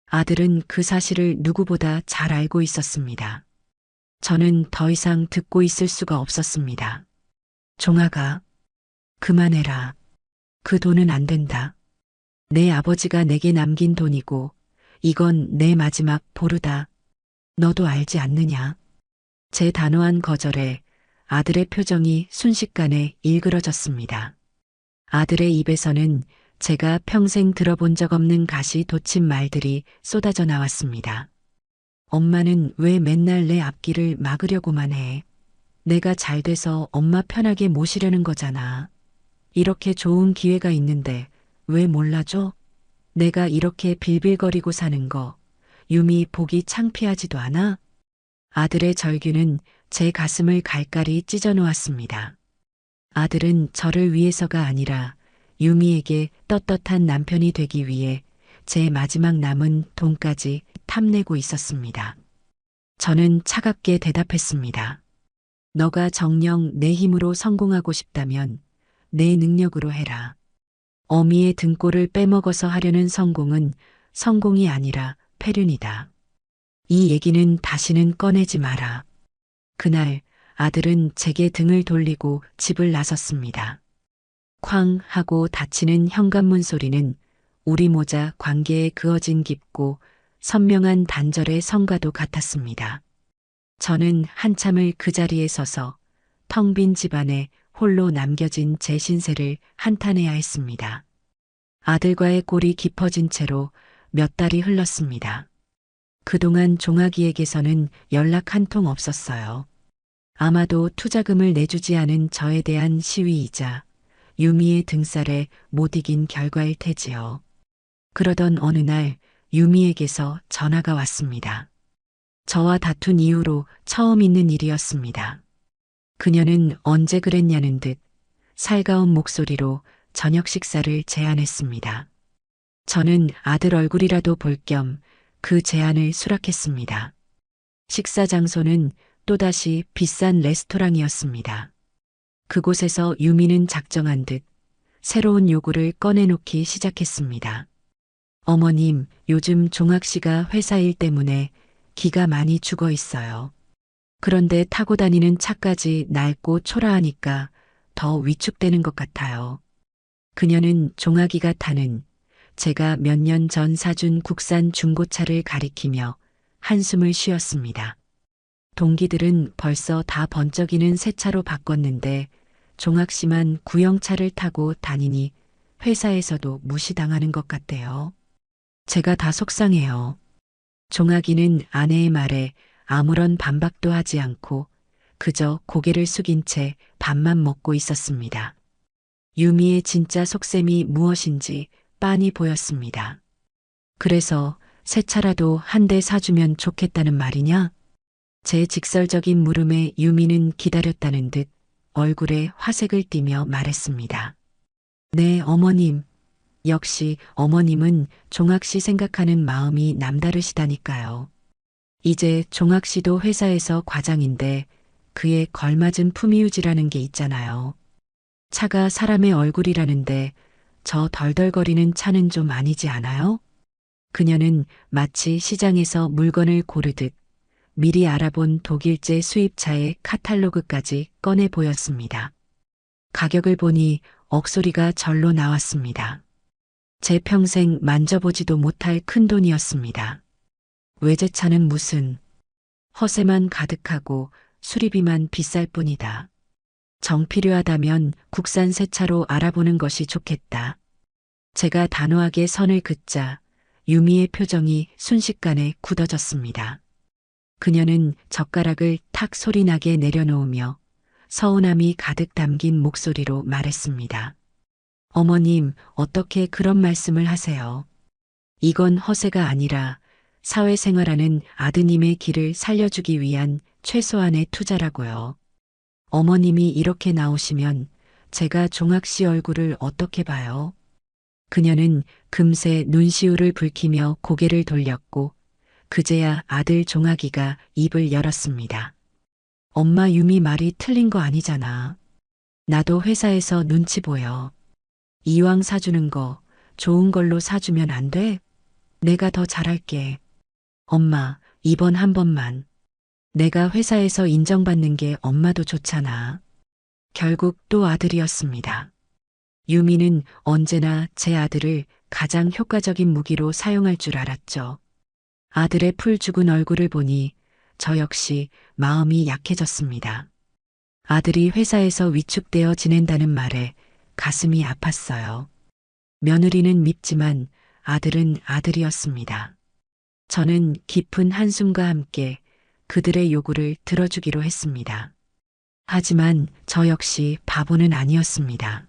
아들은 그 사실을 누구보다 잘 알고 있었습니다. 저는 더 이상 듣고 있을 수가 없었습니다. 종아가, 그만해라. 그 돈은 안 된다. 내 아버지가 내게 남긴 돈이고 이건 내 마지막 보루다. 너도 알지 않느냐? 제 단호한 거절에 아들의 표정이 순식간에 일그러졌습니다. 아들의 입에서는 제가 평생 들어본 적 없는 가시 돋친 말들이 쏟아져 나왔습니다. 엄마는 왜 맨날 내 앞길을 막으려고만 해? 내가 잘 돼서 엄마 편하게 모시려는 거잖아. 이렇게 좋은 기회가 있는데 왜 몰라줘? 내가 이렇게 빌빌거리고 사는 거 유미 보기 창피하지도 않아? 아들의 절규는 제 가슴을 갈갈이 찢어 놓았습니다. 아들은 저를 위해서가 아니라 유미에게 떳떳한 남편이 되기 위해 제 마지막 남은 돈까지 탐내고 있었습니다. 저는 차갑게 대답했습니다. 너가 정녕 내 힘으로 성공하고 싶다면 내 능력으로 해라. 어미의 등골을 빼먹어서 하려는 성공은 성공이 아니라 패륜이다. 이 얘기는 다시는 꺼내지 마라. 그날 아들은 제게 등을 돌리고 집을 나섰습니다. 쾅 하고 닫히는 현관문 소리는 우리 모자 관계에 그어진 깊고 선명한 단절의 성과도 같았습니다. 저는 한참을 그 자리에 서서 텅 빈 집안에 홀로 남겨진 제 신세를 한탄해야 했습니다. 아들과의 꼴이 깊어진 채로 몇 달이 흘렀습니다. 그동안 종아기에게서는 연락 한 통 없었어요. 아마도 투자금을 내주지 않은 저에 대한 시위이자 유미의 등살에 못 이긴 결과일 테지요. 그러던 어느 날 유미에게서 전화가 왔습니다. 저와 다툰 이후로 처음 있는 일이었습니다. 그녀는 언제 그랬냐는 듯 살가운 목소리로 저녁 식사를 제안했습니다. 저는 아들 얼굴이라도 볼 겸 그 제안을 수락했습니다. 식사 장소는 또다시 비싼 레스토랑이었습니다. 그곳에서 유미는 작정한 듯 새로운 요구를 꺼내놓기 시작했습니다. 어머님, 요즘 종학 씨가 회사 일 때문에 기가 많이 죽어 있어요. 그런데 타고 다니는 차까지 낡고 초라하니까 더 위축되는 것 같아요. 그녀는 종아기가 타는 제가 몇 년 전 사준 국산 중고차를 가리키며 한숨을 쉬었습니다. 동기들은 벌써 다 번쩍이는 새 차로 바꿨는데 종학 씨만 구형차를 타고 다니니 회사에서도 무시당하는 것 같대요. 제가 다 속상해요. 종아기는 아내의 말에 아무런 반박도 하지 않고 그저 고개를 숙인 채 밥만 먹고 있었습니다. 유미의 진짜 속셈이 무엇인지 빤히 보였습니다. 그래서 새 차라도 한 대 사주면 좋겠다는 말이냐? 제 직설적인 물음에 유미는 기다렸다는 듯 얼굴에 화색을 띠며 말했습니다. 네, 어머님. 역시 어머님은 종학 씨 생각하는 마음이 남다르시다니까요. 이제 종학 씨도 회사에서 과장인데 그에 걸맞은 품위유지라는 게 있잖아요. 차가 사람의 얼굴이라는데 저 덜덜거리는 차는 좀 아니지 않아요? 그녀는 마치 시장에서 물건을 고르듯 미리 알아본 독일제 수입차의 카탈로그까지 꺼내 보였습니다. 가격을 보니 억소리가 절로 나왔습니다. 제 평생 만져보지도 못할 큰 돈이었습니다. 외제차는 무슨 허세만 가득하고 수리비만 비쌀 뿐이다. 정 필요하다면 국산 새 차로 알아보는 것이 좋겠다. 제가 단호하게 선을 긋자 유미의 표정이 순식간에 굳어졌습니다. 그녀는 젓가락을 탁 소리나게 내려놓으며 서운함이 가득 담긴 목소리로 말했습니다. 어머님, 어떻게 그런 말씀을 하세요? 이건 허세가 아니라 사회생활하는 아드님의 길을 살려주기 위한 최소한의 투자라고요. 어머님이 이렇게 나오시면 제가 종학 씨 얼굴을 어떻게 봐요? 그녀는 금세 눈시울을 붉히며 고개를 돌렸고 그제야 아들 종학이가 입을 열었습니다. 엄마 유미 말이 틀린 거 아니잖아. 나도 회사에서 눈치 보여. 이왕 사주는 거 좋은 걸로 사주면 안 돼? 내가 더 잘할게. 엄마, 이번 한 번만. 내가 회사에서 인정받는 게 엄마도 좋잖아. 결국 또 아들이었습니다. 유미는 언제나 제 아들을 가장 효과적인 무기로 사용할 줄 알았죠. 아들의 풀 죽은 얼굴을 보니 저 역시 마음이 약해졌습니다. 아들이 회사에서 위축되어 지낸다는 말에 가슴이 아팠어요. 며느리는 밉지만 아들은 아들이었습니다. 저는 깊은 한숨과 함께 그들의 요구를 들어주기로 했습니다. 하지만 저 역시 바보는 아니었습니다.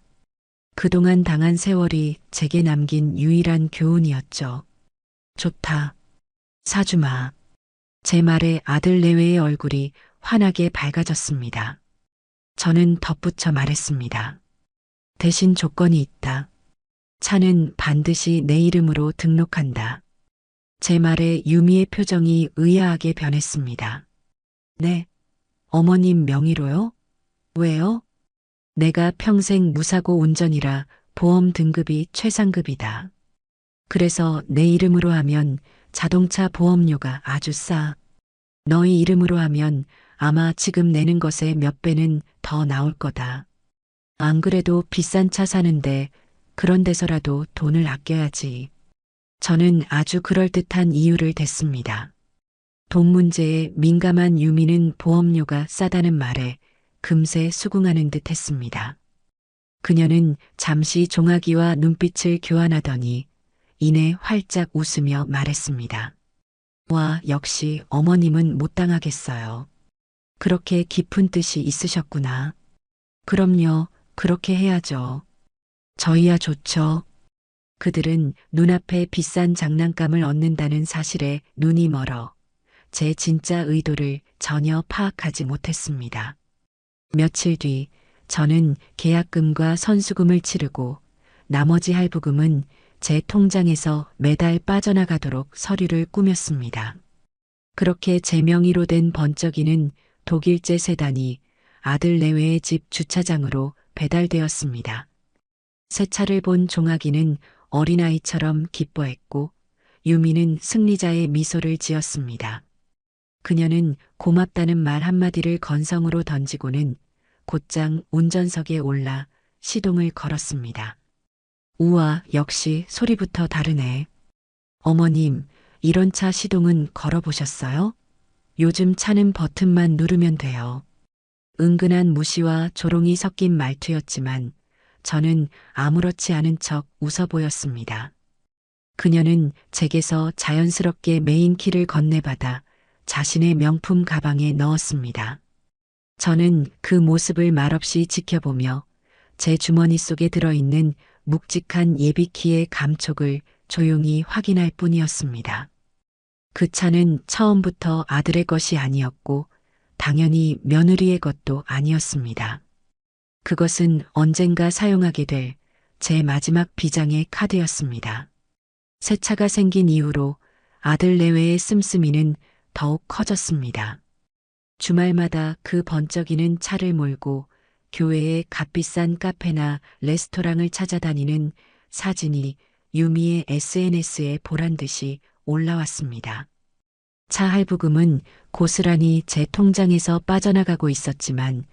그동안 당한 세월이 제게 남긴 유일한 교훈이었죠. 좋다. 사주마. 제 말에 아들 내외의 얼굴이 환하게 밝아졌습니다. 저는 덧붙여 말했습니다. 대신 조건이 있다. 차는 반드시 내 이름으로 등록한다. 제 말에 유미의 표정이 의아하게 변했습니다. 네. 어머님 명의로요? 왜요? 내가 평생 무사고 운전이라 보험 등급이 최상급이다. 그래서 내 이름으로 하면 자동차 보험료가 아주 싸. 너희 이름으로 하면 아마 지금 내는 것의 몇 배는 더 나올 거다. 안 그래도 비싼 차 사는데 그런 데서라도 돈을 아껴야지. 저는 아주 그럴듯한 이유를 댔습니다. 돈 문제에 민감한 유미는 보험료가 싸다는 말에 금세 수긍하는 듯 했습니다. 그녀는 잠시 종아기와 눈빛을 교환하더니 이내 활짝 웃으며 말했습니다. 와, 역시 어머님은 못 당하겠어요. 그렇게 깊은 뜻이 있으셨구나. 그럼요, 그렇게 해야죠. 저희야 좋죠. 그들은 눈앞에 비싼 장난감을 얻는다는 사실에 눈이 멀어 제 진짜 의도를 전혀 파악하지 못했습니다. 며칠 뒤 저는 계약금과 선수금을 치르고 나머지 할부금은 제 통장에서 매달 빠져나가도록 서류를 꾸몄습니다. 그렇게 제 명의로 된 번쩍이는 독일제 세단이 아들 내외의 집 주차장으로 배달되었습니다. 새 차를 본 종아기는 어린아이처럼 기뻐했고 유미는 승리자의 미소를 지었습니다. 그녀는 고맙다는 말 한마디를 건성으로 던지고는 곧장 운전석에 올라 시동을 걸었습니다. 우와, 역시 소리부터 다르네. 어머님, 이런 차 시동은 걸어보셨어요? 요즘 차는 버튼만 누르면 돼요. 은근한 무시와 조롱이 섞인 말투였지만 저는 아무렇지 않은 척 웃어 보였습니다. 그녀는 제게서 자연스럽게 메인 키를 건네받아 자신의 명품 가방에 넣었습니다. 저는 그 모습을 말없이 지켜보며 제 주머니 속에 들어있는 묵직한 예비키의 감촉을 조용히 확인할 뿐이었습니다. 그 차는 처음부터 아들의 것이 아니었고 당연히 며느리의 것도 아니었습니다. 그것은 언젠가 사용하게 될 제 마지막 비장의 카드였습니다. 새 차가 생긴 이후로 아들 내외의 씀씀이는 더욱 커졌습니다. 주말마다 그 번쩍이는 차를 몰고 교외의 값비싼 카페나 레스토랑을 찾아다니는 사진이 유미의 SNS에 보란듯이 올라왔습니다. 차 할부금은 고스란히 제 통장에서 빠져나가고 있었지만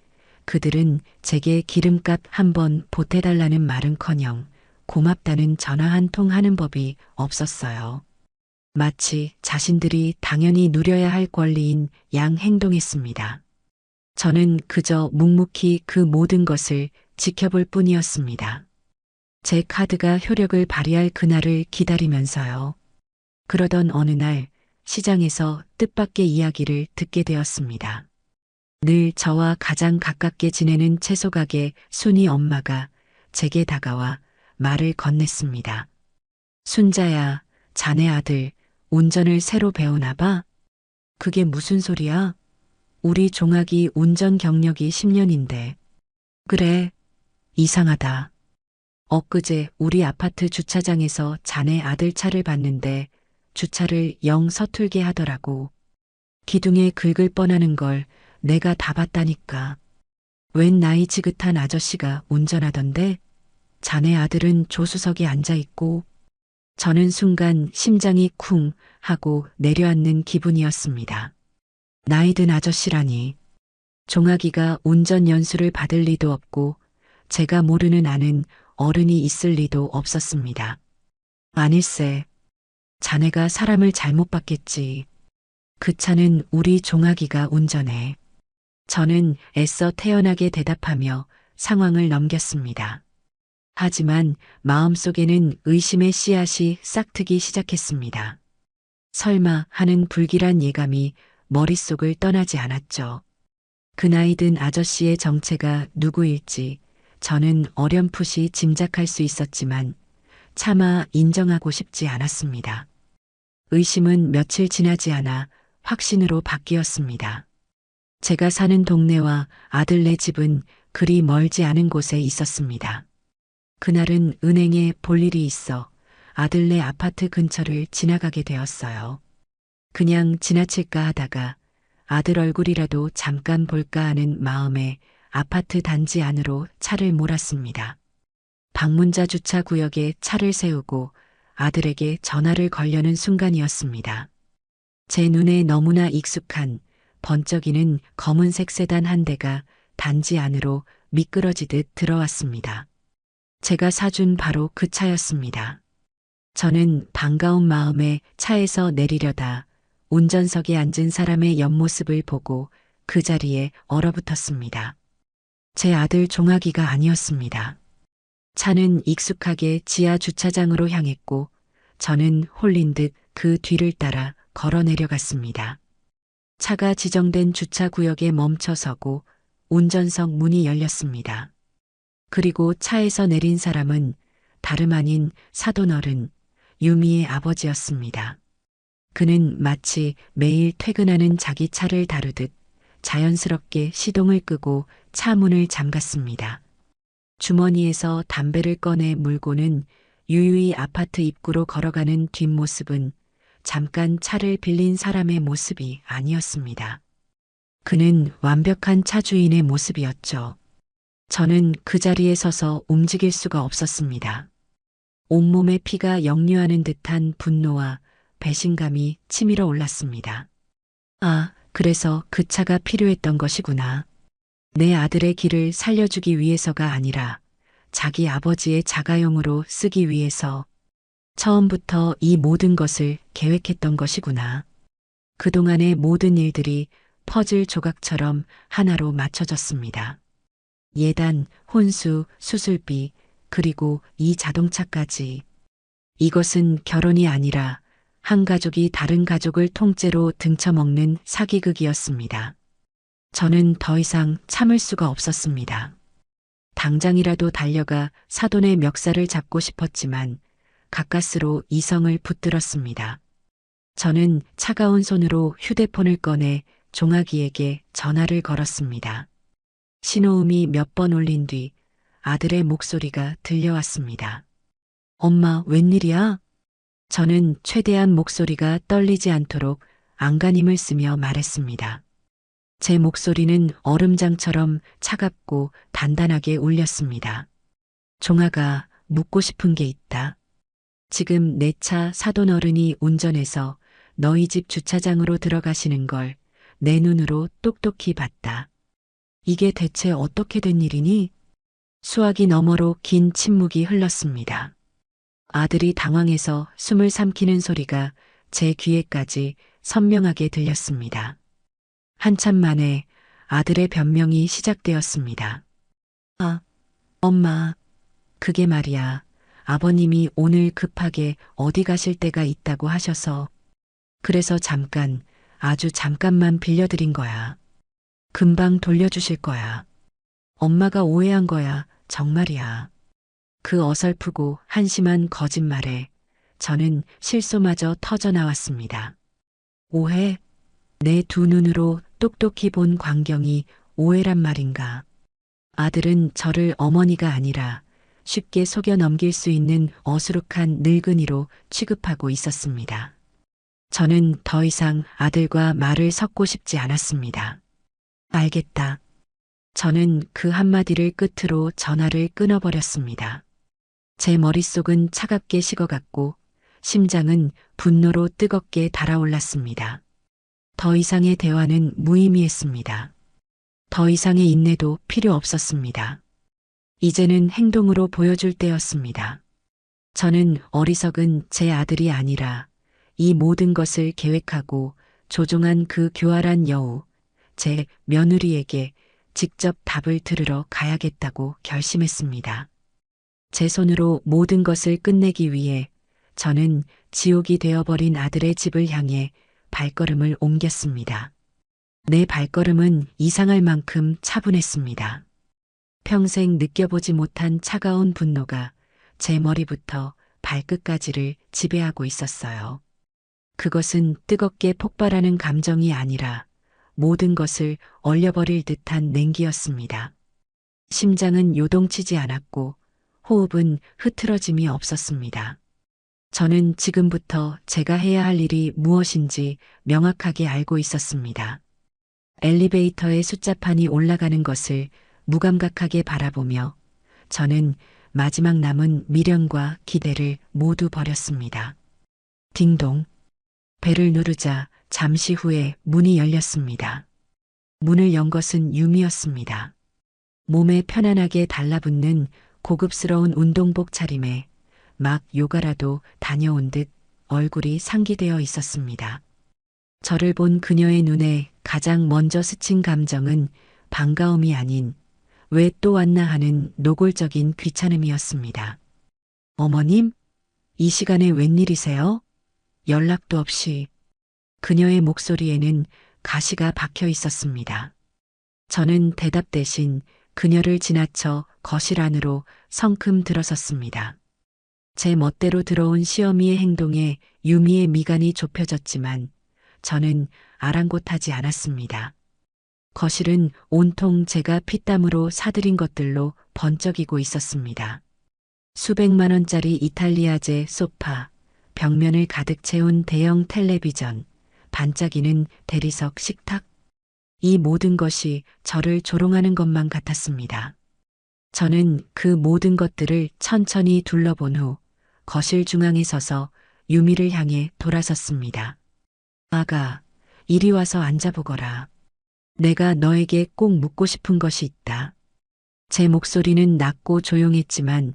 그들은 제게 기름값 한 번 보태달라는 말은커녕 고맙다는 전화 한 통 하는 법이 없었어요. 마치 자신들이 당연히 누려야 할 권리인 양 행동했습니다. 저는 그저 묵묵히 그 모든 것을 지켜볼 뿐이었습니다. 제 카드가 효력을 발휘할 그날을 기다리면서요. 그러던 어느 날 시장에서 뜻밖의 이야기를 듣게 되었습니다. 늘 저와 가장 가깝게 지내는 채소가게 순이 엄마가 제게 다가와 말을 건넸습니다. 순자야, 자네 아들 운전을 새로 배우나 봐? 그게 무슨 소리야? 우리 종학이 운전 경력이 10년인데. 그래, 이상하다. 엊그제 우리 아파트 주차장에서 자네 아들 차를 봤는데 주차를 영 서툴게 하더라고. 기둥에 긁을 뻔하는 걸 내가 다 봤다니까. 웬 나이 지긋한 아저씨가 운전하던데 자네 아들은 조수석에 앉아 있고 저는 순간 심장이 쿵 하고 내려앉는 기분이었습니다. 나이든 아저씨라니. 종아기가 운전 연수를 받을 리도 없고 제가 모르는 아는 어른이 있을 리도 없었습니다. 아닐세. 자네가 사람을 잘못 봤겠지. 그 차는 우리 종아기가 운전해. 저는 애써 태연하게 대답하며 상황을 넘겼습니다. 하지만 마음속에는 의심의 씨앗이 싹트기 시작했습니다. 설마 하는 불길한 예감이 머릿속을 떠나지 않았죠. 그 나이 든 아저씨의 정체가 누구일지 저는 어렴풋이 짐작할 수 있었지만 차마 인정하고 싶지 않았습니다. 의심은 며칠 지나지 않아 확신으로 바뀌었습니다. 제가 사는 동네와 아들네 집은 그리 멀지 않은 곳에 있었습니다. 그날은 은행에 볼 일이 있어 아들네 아파트 근처를 지나가게 되었어요. 그냥 지나칠까 하다가 아들 얼굴이라도 잠깐 볼까 하는 마음에 아파트 단지 안으로 차를 몰았습니다. 방문자 주차 구역에 차를 세우고 아들에게 전화를 걸려는 순간이었습니다. 제 눈에 너무나 익숙한 번쩍이는 검은색 세단 한 대가 단지 안으로 미끄러지듯 들어왔습니다. 제가 사준 바로 그 차였습니다. 저는 반가운 마음에 차에서 내리려다 운전석에 앉은 사람의 옆모습을 보고 그 자리에 얼어붙었습니다. 제 아들 종아기가 아니었습니다. 차는 익숙하게 지하 주차장으로 향했고 저는 홀린 듯 그 뒤를 따라 걸어 내려갔습니다. 차가 지정된 주차 구역에 멈춰서고 운전석 문이 열렸습니다. 그리고 차에서 내린 사람은 다름 아닌 사돈어른 유미의 아버지였습니다. 그는 마치 매일 퇴근하는 자기 차를 다루듯 자연스럽게 시동을 끄고 차 문을 잠갔습니다. 주머니에서 담배를 꺼내 물고는 유유히 아파트 입구로 걸어가는 뒷모습은 잠깐 차를 빌린 사람의 모습이 아니었습니다. 그는 완벽한 차주인의 모습이었죠. 저는 그 자리에 서서 움직일 수가 없었습니다. 온몸에 피가 역류하는 듯한 분노와 배신감이 치밀어 올랐습니다. 아, 그래서 그 차가 필요했던 것이구나. 내 아들의 길을 살려주기 위해서가 아니라 자기 아버지의 자가용으로 쓰기 위해서 처음부터 이 모든 것을 계획했던 것이구나. 그동안의 모든 일들이 퍼즐 조각처럼 하나로 맞춰졌습니다. 예단, 혼수, 수술비, 그리고 이 자동차까지. 이것은 결혼이 아니라 한 가족이 다른 가족을 통째로 등쳐먹는 사기극이었습니다. 저는 더 이상 참을 수가 없었습니다. 당장이라도 달려가 사돈의 멱살을 잡고 싶었지만 가까스로 이성을 붙들었습니다. 저는 차가운 손으로 휴대폰을 꺼내 종아기에게 전화를 걸었습니다. 신호음이 몇 번 울린 뒤 아들의 목소리가 들려왔습니다. 엄마, 웬일이야? 저는 최대한 목소리가 떨리지 않도록 안간힘을 쓰며 말했습니다. 제 목소리는 얼음장처럼 차갑고 단단하게 울렸습니다. 종아가, 묻고 싶은 게 있다. 지금 내 차 사돈어른이 운전해서 너희 집 주차장으로 들어가시는 걸 내 눈으로 똑똑히 봤다. 이게 대체 어떻게 된 일이니? 수화기 너머로 긴 침묵이 흘렀습니다. 아들이 당황해서 숨을 삼키는 소리가 제 귀에까지 선명하게 들렸습니다. 한참 만에 아들의 변명이 시작되었습니다. 아, 엄마, 그게 말이야. 아버님이 오늘 급하게 어디 가실 때가 있다고 하셔서 그래서 잠깐, 아주 잠깐만 빌려드린 거야. 금방 돌려주실 거야. 엄마가 오해한 거야. 정말이야. 그 어설프고 한심한 거짓말에 저는 실소마저 터져 나왔습니다. 오해? 내 두 눈으로 똑똑히 본 광경이 오해란 말인가. 아들은 저를 어머니가 아니라 쉽게 속여 넘길 수 있는 어수룩한 늙은이로 취급하고 있었습니다. 저는 더 이상 아들과 말을 섞고 싶지 않았습니다. 알겠다. 저는 그 한마디를 끝으로 전화를 끊어버렸습니다. 제 머릿속은 차갑게 식어갔고 심장은 분노로 뜨겁게 달아올랐습니다. 더 이상의 대화는 무의미했습니다. 더 이상의 인내도 필요 없었습니다. 이제는 행동으로 보여줄 때였습니다. 저는 어리석은 제 아들이 아니라 이 모든 것을 계획하고 조종한 그 교활한 여우, 제 며느리에게 직접 답을 들으러 가야겠다고 결심했습니다. 제 손으로 모든 것을 끝내기 위해 저는 지옥이 되어버린 아들의 집을 향해 발걸음을 옮겼습니다. 내 발걸음은 이상할 만큼 차분했습니다. 평생 느껴보지 못한 차가운 분노가 제 머리부터 발끝까지를 지배하고 있었어요. 그것은 뜨겁게 폭발하는 감정이 아니라 모든 것을 얼려버릴 듯한 냉기였습니다. 심장은 요동치지 않았고 호흡은 흐트러짐이 없었습니다. 저는 지금부터 제가 해야 할 일이 무엇인지 명확하게 알고 있었습니다. 엘리베이터의 숫자판이 올라가는 것을 무감각하게 바라보며 저는 마지막 남은 미련과 기대를 모두 버렸습니다. 딩동. 벨을 누르자 잠시 후에 문이 열렸습니다. 문을 연 것은 유미였습니다. 몸에 편안하게 달라붙는 고급스러운 운동복 차림에 막 요가라도 다녀온 듯 얼굴이 상기되어 있었습니다. 저를 본 그녀의 눈에 가장 먼저 스친 감정은 반가움이 아닌 왜 또 왔나 하는 노골적인 귀찮음이었습니다. 어머님? 이 시간에 웬일이세요? 연락도 없이. 그녀의 목소리에는 가시가 박혀 있었습니다. 저는 대답 대신 그녀를 지나쳐 거실 안으로 성큼 들어섰습니다. 제 멋대로 들어온 시어미의 행동에 유미의 미간이 좁혀졌지만 저는 아랑곳하지 않았습니다. 거실은 온통 제가 피땀으로 사들인 것들로 번쩍이고 있었습니다. 수백만 원짜리 이탈리아제 소파, 벽면을 가득 채운 대형 텔레비전, 반짝이는 대리석 식탁. 이 모든 것이 저를 조롱하는 것만 같았습니다. 저는 그 모든 것들을 천천히 둘러본 후 거실 중앙에 서서 유미를 향해 돌아섰습니다. 아가, 이리 와서 앉아보거라. 내가 너에게 꼭 묻고 싶은 것이 있다. 제 목소리는 낮고 조용했지만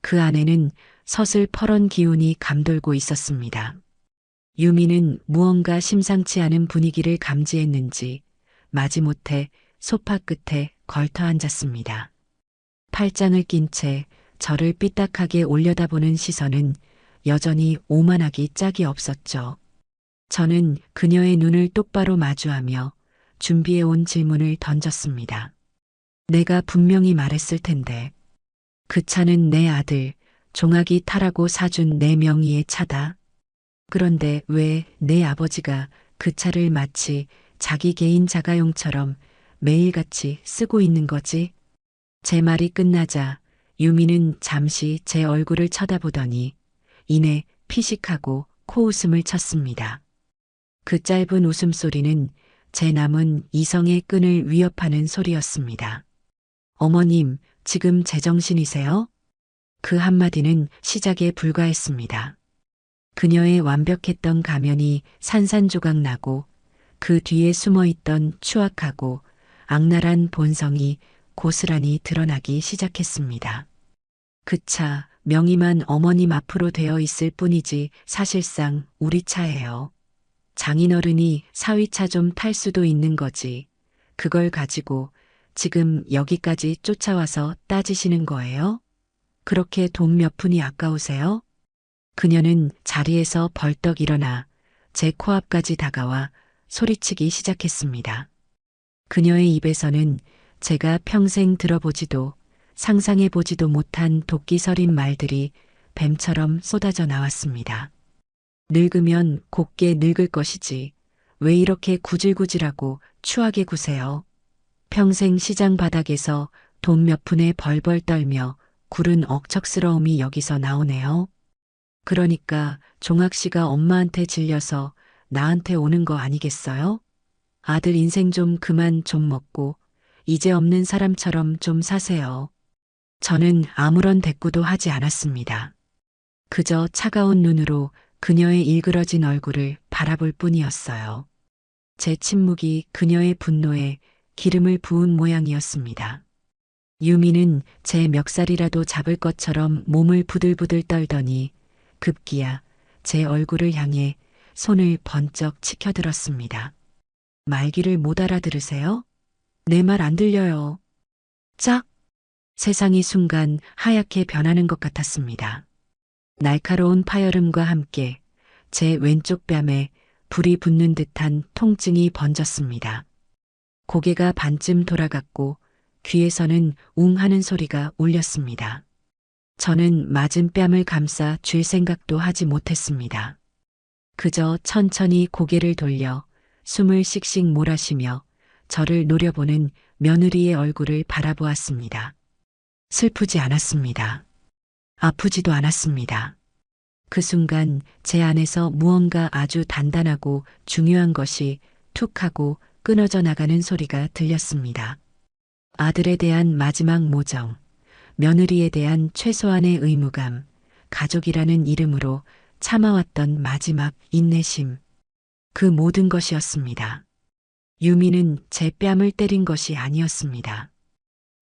그 안에는 서슬퍼런 기운이 감돌고 있었습니다. 유미는 무언가 심상치 않은 분위기를 감지했는지 마지못해 소파 끝에 걸터 앉았습니다. 팔짱을 낀 채 저를 삐딱하게 올려다보는 시선은 여전히 오만하기 짝이 없었죠. 저는 그녀의 눈을 똑바로 마주하며 준비해온 질문을 던졌습니다. 내가 분명히 말했을 텐데. 그 차는 내 아들, 종학이 타라고 사준 내 명의의 차다. 그런데 왜 내 아버지가 그 차를 마치 자기 개인 자가용처럼 매일같이 쓰고 있는 거지? 제 말이 끝나자 유미는 잠시 제 얼굴을 쳐다보더니 이내 피식하고 코웃음을 쳤습니다. 그 짧은 웃음소리는 제 남은 이성의 끈을 위협하는 소리였습니다. 어머님, 지금 제정신이세요? 그 한마디는 시작에 불과했습니다. 그녀의 완벽했던 가면이 산산조각 나고 그 뒤에 숨어있던 추악하고 악랄한 본성이 고스란히 드러나기 시작했습니다. 그 차, 명의만 어머님 앞으로 되어 있을 뿐이지 사실상 우리 차예요. 장인어른이 사위차 좀 탈 수도 있는 거지. 그걸 가지고 지금 여기까지 쫓아와서 따지시는 거예요? 그렇게 돈 몇 푼이 아까우세요? 그녀는 자리에서 벌떡 일어나 제 코앞까지 다가와 소리치기 시작했습니다. 그녀의 입에서는 제가 평생 들어보지도 상상해보지도 못한 도끼 서린 말들이 뱀처럼 쏟아져 나왔습니다. 늙으면 곱게 늙을 것이지. 왜 이렇게 구질구질하고 추하게 구세요? 평생 시장 바닥에서 돈 몇 푼에 벌벌 떨며 구른 억척스러움이 여기서 나오네요. 그러니까 종학 씨가 엄마한테 질려서 나한테 오는 거 아니겠어요? 아들 인생 좀 그만 좀 먹고 이제 없는 사람처럼 좀 사세요. 저는 아무런 대꾸도 하지 않았습니다. 그저 차가운 눈으로 그녀의 일그러진 얼굴을 바라볼 뿐이었어요. 제 침묵이 그녀의 분노에 기름을 부은 모양이었습니다. 유미는 제 멱살이라도 잡을 것처럼 몸을 부들부들 떨더니 급기야 제 얼굴을 향해 손을 번쩍 치켜들었습니다. 말귀를 못 알아들으세요? 내 말 안 들려요. 짝! 세상이 순간 하얗게 변하는 것 같았습니다. 날카로운 파열음과 함께 제 왼쪽 뺨에 불이 붙는 듯한 통증이 번졌습니다. 고개가 반쯤 돌아갔고 귀에서는 웅 하는 소리가 울렸습니다. 저는 맞은 뺨을 감싸 쥘 생각도 하지 못했습니다. 그저 천천히 고개를 돌려 숨을 씩씩 몰아쉬며 저를 노려보는 며느리의 얼굴을 바라보았습니다. 슬프지 않았습니다. 아프지도 않았습니다. 그 순간 제 안에서 무언가 아주 단단하고 중요한 것이 툭 하고 끊어져 나가는 소리가 들렸습니다. 아들에 대한 마지막 모정, 며느리에 대한 최소한의 의무감, 가족이라는 이름으로 참아왔던 마지막 인내심. 그 모든 것이었습니다. 유미는 제 뺨을 때린 것이 아니었습니다.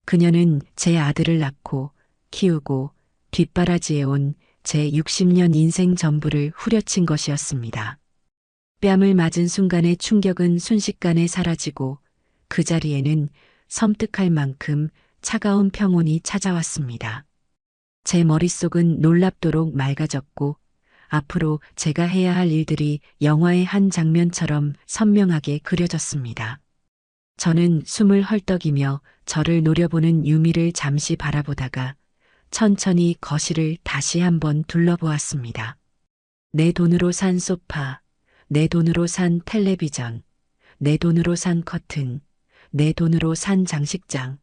그녀는 제 아들을 낳고 키우고 뒷바라지해온 제 60년 인생 전부를 후려친 것이었습니다. 뺨을 맞은 순간의 충격은 순식간에 사라지고 그 자리에는 섬뜩할 만큼 차가운 평온이 찾아왔습니다. 제 머릿속은 놀랍도록 맑아졌고 앞으로 제가 해야 할 일들이 영화의 한 장면처럼 선명하게 그려졌습니다. 저는 숨을 헐떡이며 저를 노려보는 유미를 잠시 바라보다가 천천히 거실을 다시 한번 둘러보았습니다. 내 돈으로 산 소파, 내 돈으로 산 텔레비전, 내 돈으로 산 커튼, 내 돈으로 산 장식장.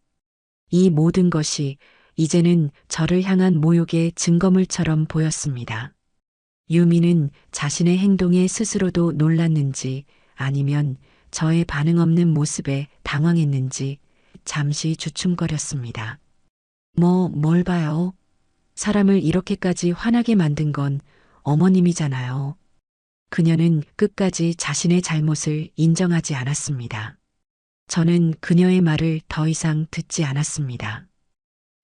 이 모든 것이 이제는 저를 향한 모욕의 증거물처럼 보였습니다. 유미는 자신의 행동에 스스로도 놀랐는지 아니면 저의 반응 없는 모습에 당황했는지 잠시 주춤거렸습니다. 뭘 봐요? 사람을 이렇게까지 화나게 만든 건 어머님이잖아요. 그녀는 끝까지 자신의 잘못을 인정하지 않았습니다. 저는 그녀의 말을 더 이상 듣지 않았습니다.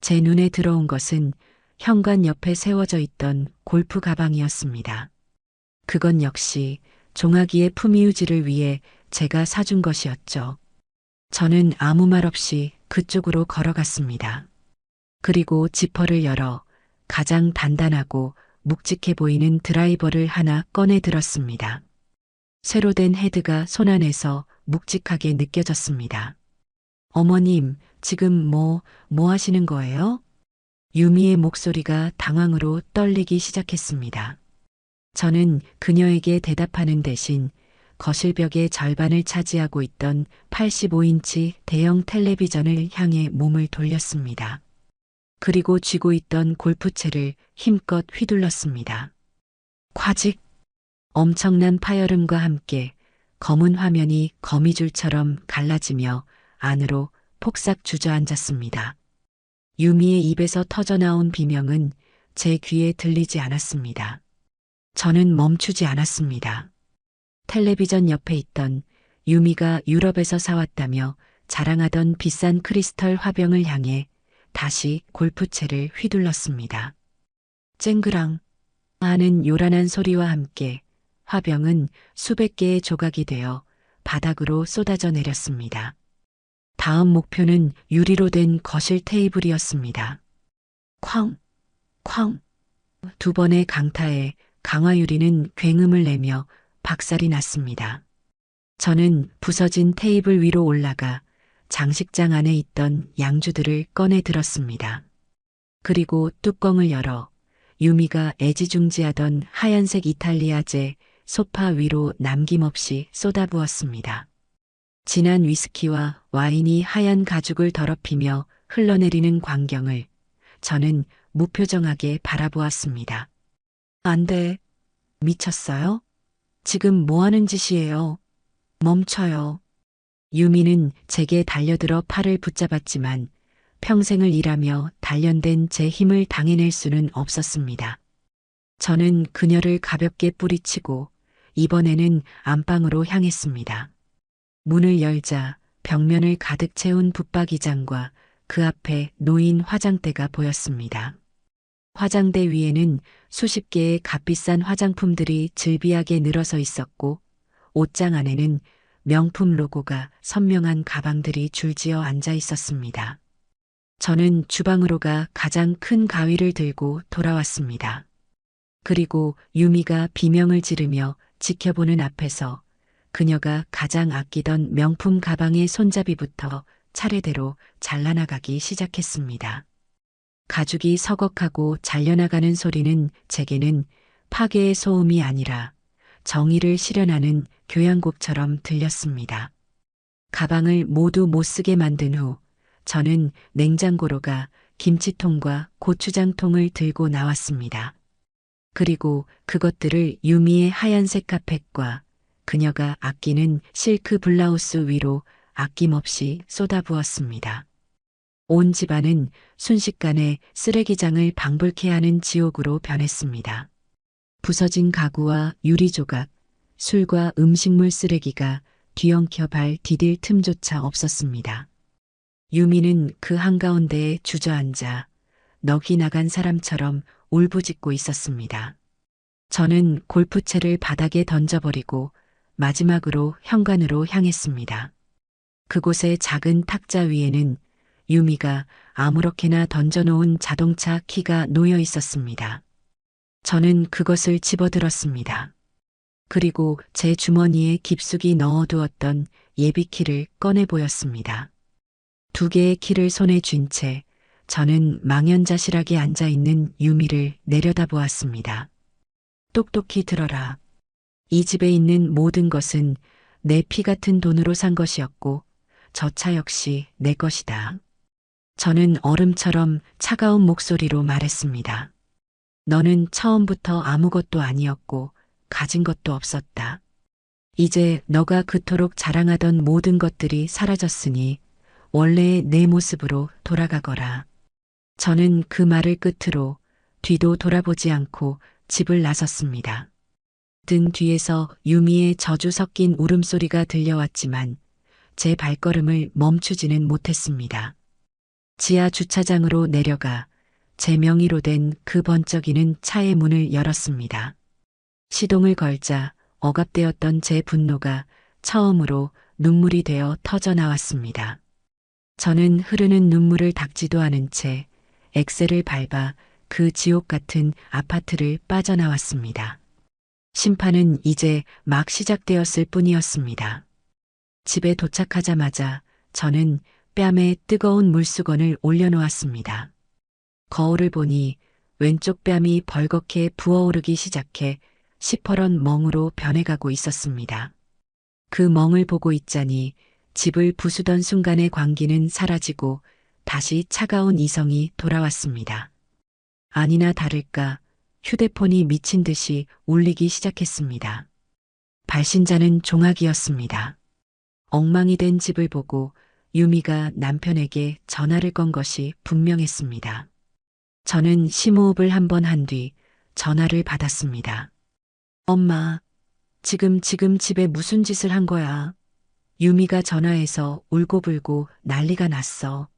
제 눈에 들어온 것은 현관 옆에 세워져 있던 골프 가방이었습니다. 그건 역시 종아기의 품위유지를 위해 제가 사준 것이었죠. 저는 아무 말 없이 그쪽으로 걸어갔습니다. 그리고 지퍼를 열어 가장 단단하고 묵직해 보이는 드라이버를 하나 꺼내 들었습니다. 쇠로 된 헤드가 손안에서 묵직하게 느껴졌습니다. 어머님, 지금 뭐 하시는 거예요? 유미의 목소리가 당황으로 떨리기 시작했습니다. 저는 그녀에게 대답하는 대신 거실벽의 절반을 차지하고 있던 85인치 대형 텔레비전을 향해 몸을 돌렸습니다. 그리고 쥐고 있던 골프채를 힘껏 휘둘렀습니다. 콰직! 엄청난 파열음과 함께 검은 화면이 거미줄처럼 갈라지며 안으로 폭삭 주저앉았습니다. 유미의 입에서 터져나온 비명은 제 귀에 들리지 않았습니다. 저는 멈추지 않았습니다. 텔레비전 옆에 있던 유미가 유럽에서 사왔다며 자랑하던 비싼 크리스털 화병을 향해 다시 골프채를 휘둘렀습니다. 쨍그랑 하는 요란한 소리와 함께 화병은 수백 개의 조각이 되어 바닥으로 쏟아져 내렸습니다. 다음 목표는 유리로 된 거실 테이블이었습니다. 쾅, 쾅. 두 번의 강타에 강화유리는 굉음을 내며 박살이 났습니다. 저는 부서진 테이블 위로 올라가 장식장 안에 있던 양주들을 꺼내 들었습니다. 그리고 뚜껑을 열어 유미가 애지중지하던 하얀색 이탈리아제 소파 위로 남김없이 쏟아부었습니다. 진한 위스키와 와인이 하얀 가죽을 더럽히며 흘러내리는 광경을 저는 무표정하게 바라보았습니다. 안 돼. 미쳤어요? 지금 뭐 하는 짓이에요? 멈춰요. 유미는 제게 달려들어 팔을 붙잡았지만 평생을 일하며 단련된 제 힘을 당해낼 수는 없었습니다. 저는 그녀를 가볍게 뿌리치고 이번에는 안방으로 향했습니다. 문을 열자 벽면을 가득 채운 붙박이장과 그 앞에 놓인 화장대가 보였습니다. 화장대 위에는 수십 개의 값비싼 화장품들이 즐비하게 늘어서 있었고 옷장 안에는 명품 로고가 선명한 가방들이 줄지어 앉아 있었습니다. 저는 주방으로 가 가장 큰 가위를 들고 돌아왔습니다. 그리고 유미가 비명을 지르며 지켜보는 앞에서 그녀가 가장 아끼던 명품 가방의 손잡이부터 차례대로 잘라나가기 시작했습니다. 가죽이 서걱하고 잘려나가는 소리는 제게는 파괴의 소음이 아니라 정의를 실현하는 교향곡처럼 들렸습니다. 가방을 모두 못 쓰게 만든 후 저는 냉장고로 가 김치통과 고추장통을 들고 나왔습니다. 그리고 그것들을 유미의 하얀색 카펫과 그녀가 아끼는 실크 블라우스 위로 아낌없이 쏟아부었습니다. 온 집안은 순식간에 쓰레기장을 방불케 하는 지옥으로 변했습니다. 부서진 가구와 유리 조각, 술과 음식물 쓰레기가 뒤엉켜 발 디딜 틈조차 없었습니다. 유미는 그 한가운데에 주저앉아 넋이 나간 사람처럼 울부짖고 있었습니다. 저는 골프채를 바닥에 던져버리고 마지막으로 현관으로 향했습니다. 그곳의 작은 탁자 위에는 유미가 아무렇게나 던져놓은 자동차 키가 놓여 있었습니다. 저는 그것을 집어들었습니다. 그리고 제 주머니에 깊숙이 넣어두었던 예비키를 꺼내 보였습니다. 두 개의 키를 손에 쥔 채 저는 망연자실하게 앉아있는 유미를 내려다보았습니다. 똑똑히 들어라. 이 집에 있는 모든 것은 내 피 같은 돈으로 산 것이었고 저 차 역시 내 것이다. 저는 얼음처럼 차가운 목소리로 말했습니다. 너는 처음부터 아무것도 아니었고 가진 것도 없었다. 이제 너가 그토록 자랑하던 모든 것들이 사라졌으니 원래의 내 모습으로 돌아가거라. 저는 그 말을 끝으로 뒤도 돌아보지 않고 집을 나섰습니다. 등 뒤에서 유미의 저주 섞인 울음소리가 들려왔지만 제 발걸음을 멈추지는 못했습니다. 지하 주차장으로 내려가 제 명의로 된 그 번쩍이는 차의 문을 열었습니다. 시동을 걸자 억압되었던 제 분노가 처음으로 눈물이 되어 터져 나왔습니다. 저는 흐르는 눈물을 닦지도 않은 채 엑셀을 밟아 그 지옥 같은 아파트를 빠져나왔습니다. 심판은 이제 막 시작되었을 뿐이었습니다. 집에 도착하자마자 저는 뺨에 뜨거운 물수건을 올려놓았습니다. 거울을 보니 왼쪽 뺨이 벌겋게 부어오르기 시작해 시퍼런 멍으로 변해가고 있었습니다. 그 멍을 보고 있자니 집을 부수던 순간의 광기는 사라지고 다시 차가운 이성이 돌아왔습니다. 아니나 다를까 휴대폰이 미친 듯이 울리기 시작했습니다. 발신자는 종학이었습니다. 엉망이 된 집을 보고 유미가 남편에게 전화를 건 것이 분명했습니다. 저는 심호흡을 한 번 한 뒤 전화를 받았습니다. 엄마, 지금 집에 무슨 짓을 한 거야? 유미가 전화해서 울고불고 난리가 났어.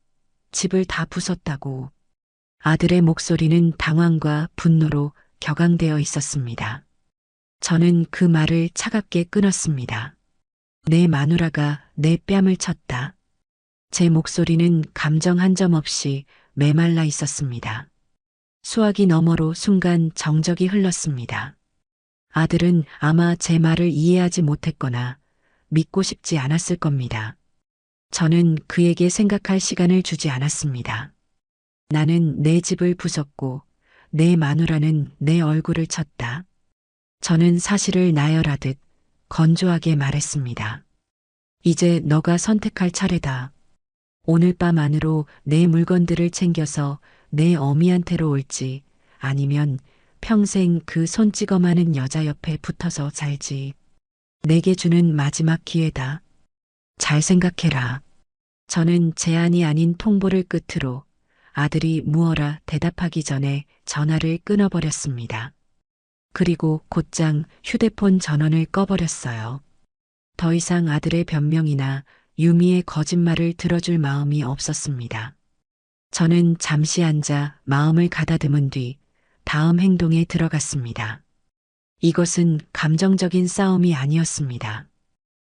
집을 다 부쉈다고. 아들의 목소리는 당황과 분노로 격앙되어 있었습니다. 저는 그 말을 차갑게 끊었습니다. 내 마누라가 내 뺨을 쳤다. 제 목소리는 감정 한 점 없이 메말라 있었습니다. 수화기 너머로 순간 정적이 흘렀습니다. 아들은 아마 제 말을 이해하지 못했거나 믿고 싶지 않았을 겁니다. 저는 그에게 생각할 시간을 주지 않았습니다. 나는 내 집을 부쉈고 내 마누라는 내 얼굴을 쳤다. 저는 사실을 나열하듯 건조하게 말했습니다. 이제 너가 선택할 차례다. 오늘 밤 안으로 내 물건들을 챙겨서 내 어미한테로 올지 아니면 평생 그 손찌검하는 여자 옆에 붙어서 살지. 내게 주는 마지막 기회다. 잘 생각해라. 저는 제안이 아닌 통보를 끝으로 아들이 무어라 대답하기 전에 전화를 끊어버렸습니다. 그리고 곧장 휴대폰 전원을 꺼버렸어요. 더 이상 아들의 변명이나 유미의 거짓말을 들어줄 마음이 없었습니다. 저는 잠시 앉아 마음을 가다듬은 뒤 다음 행동에 들어갔습니다. 이것은 감정적인 싸움이 아니었습니다.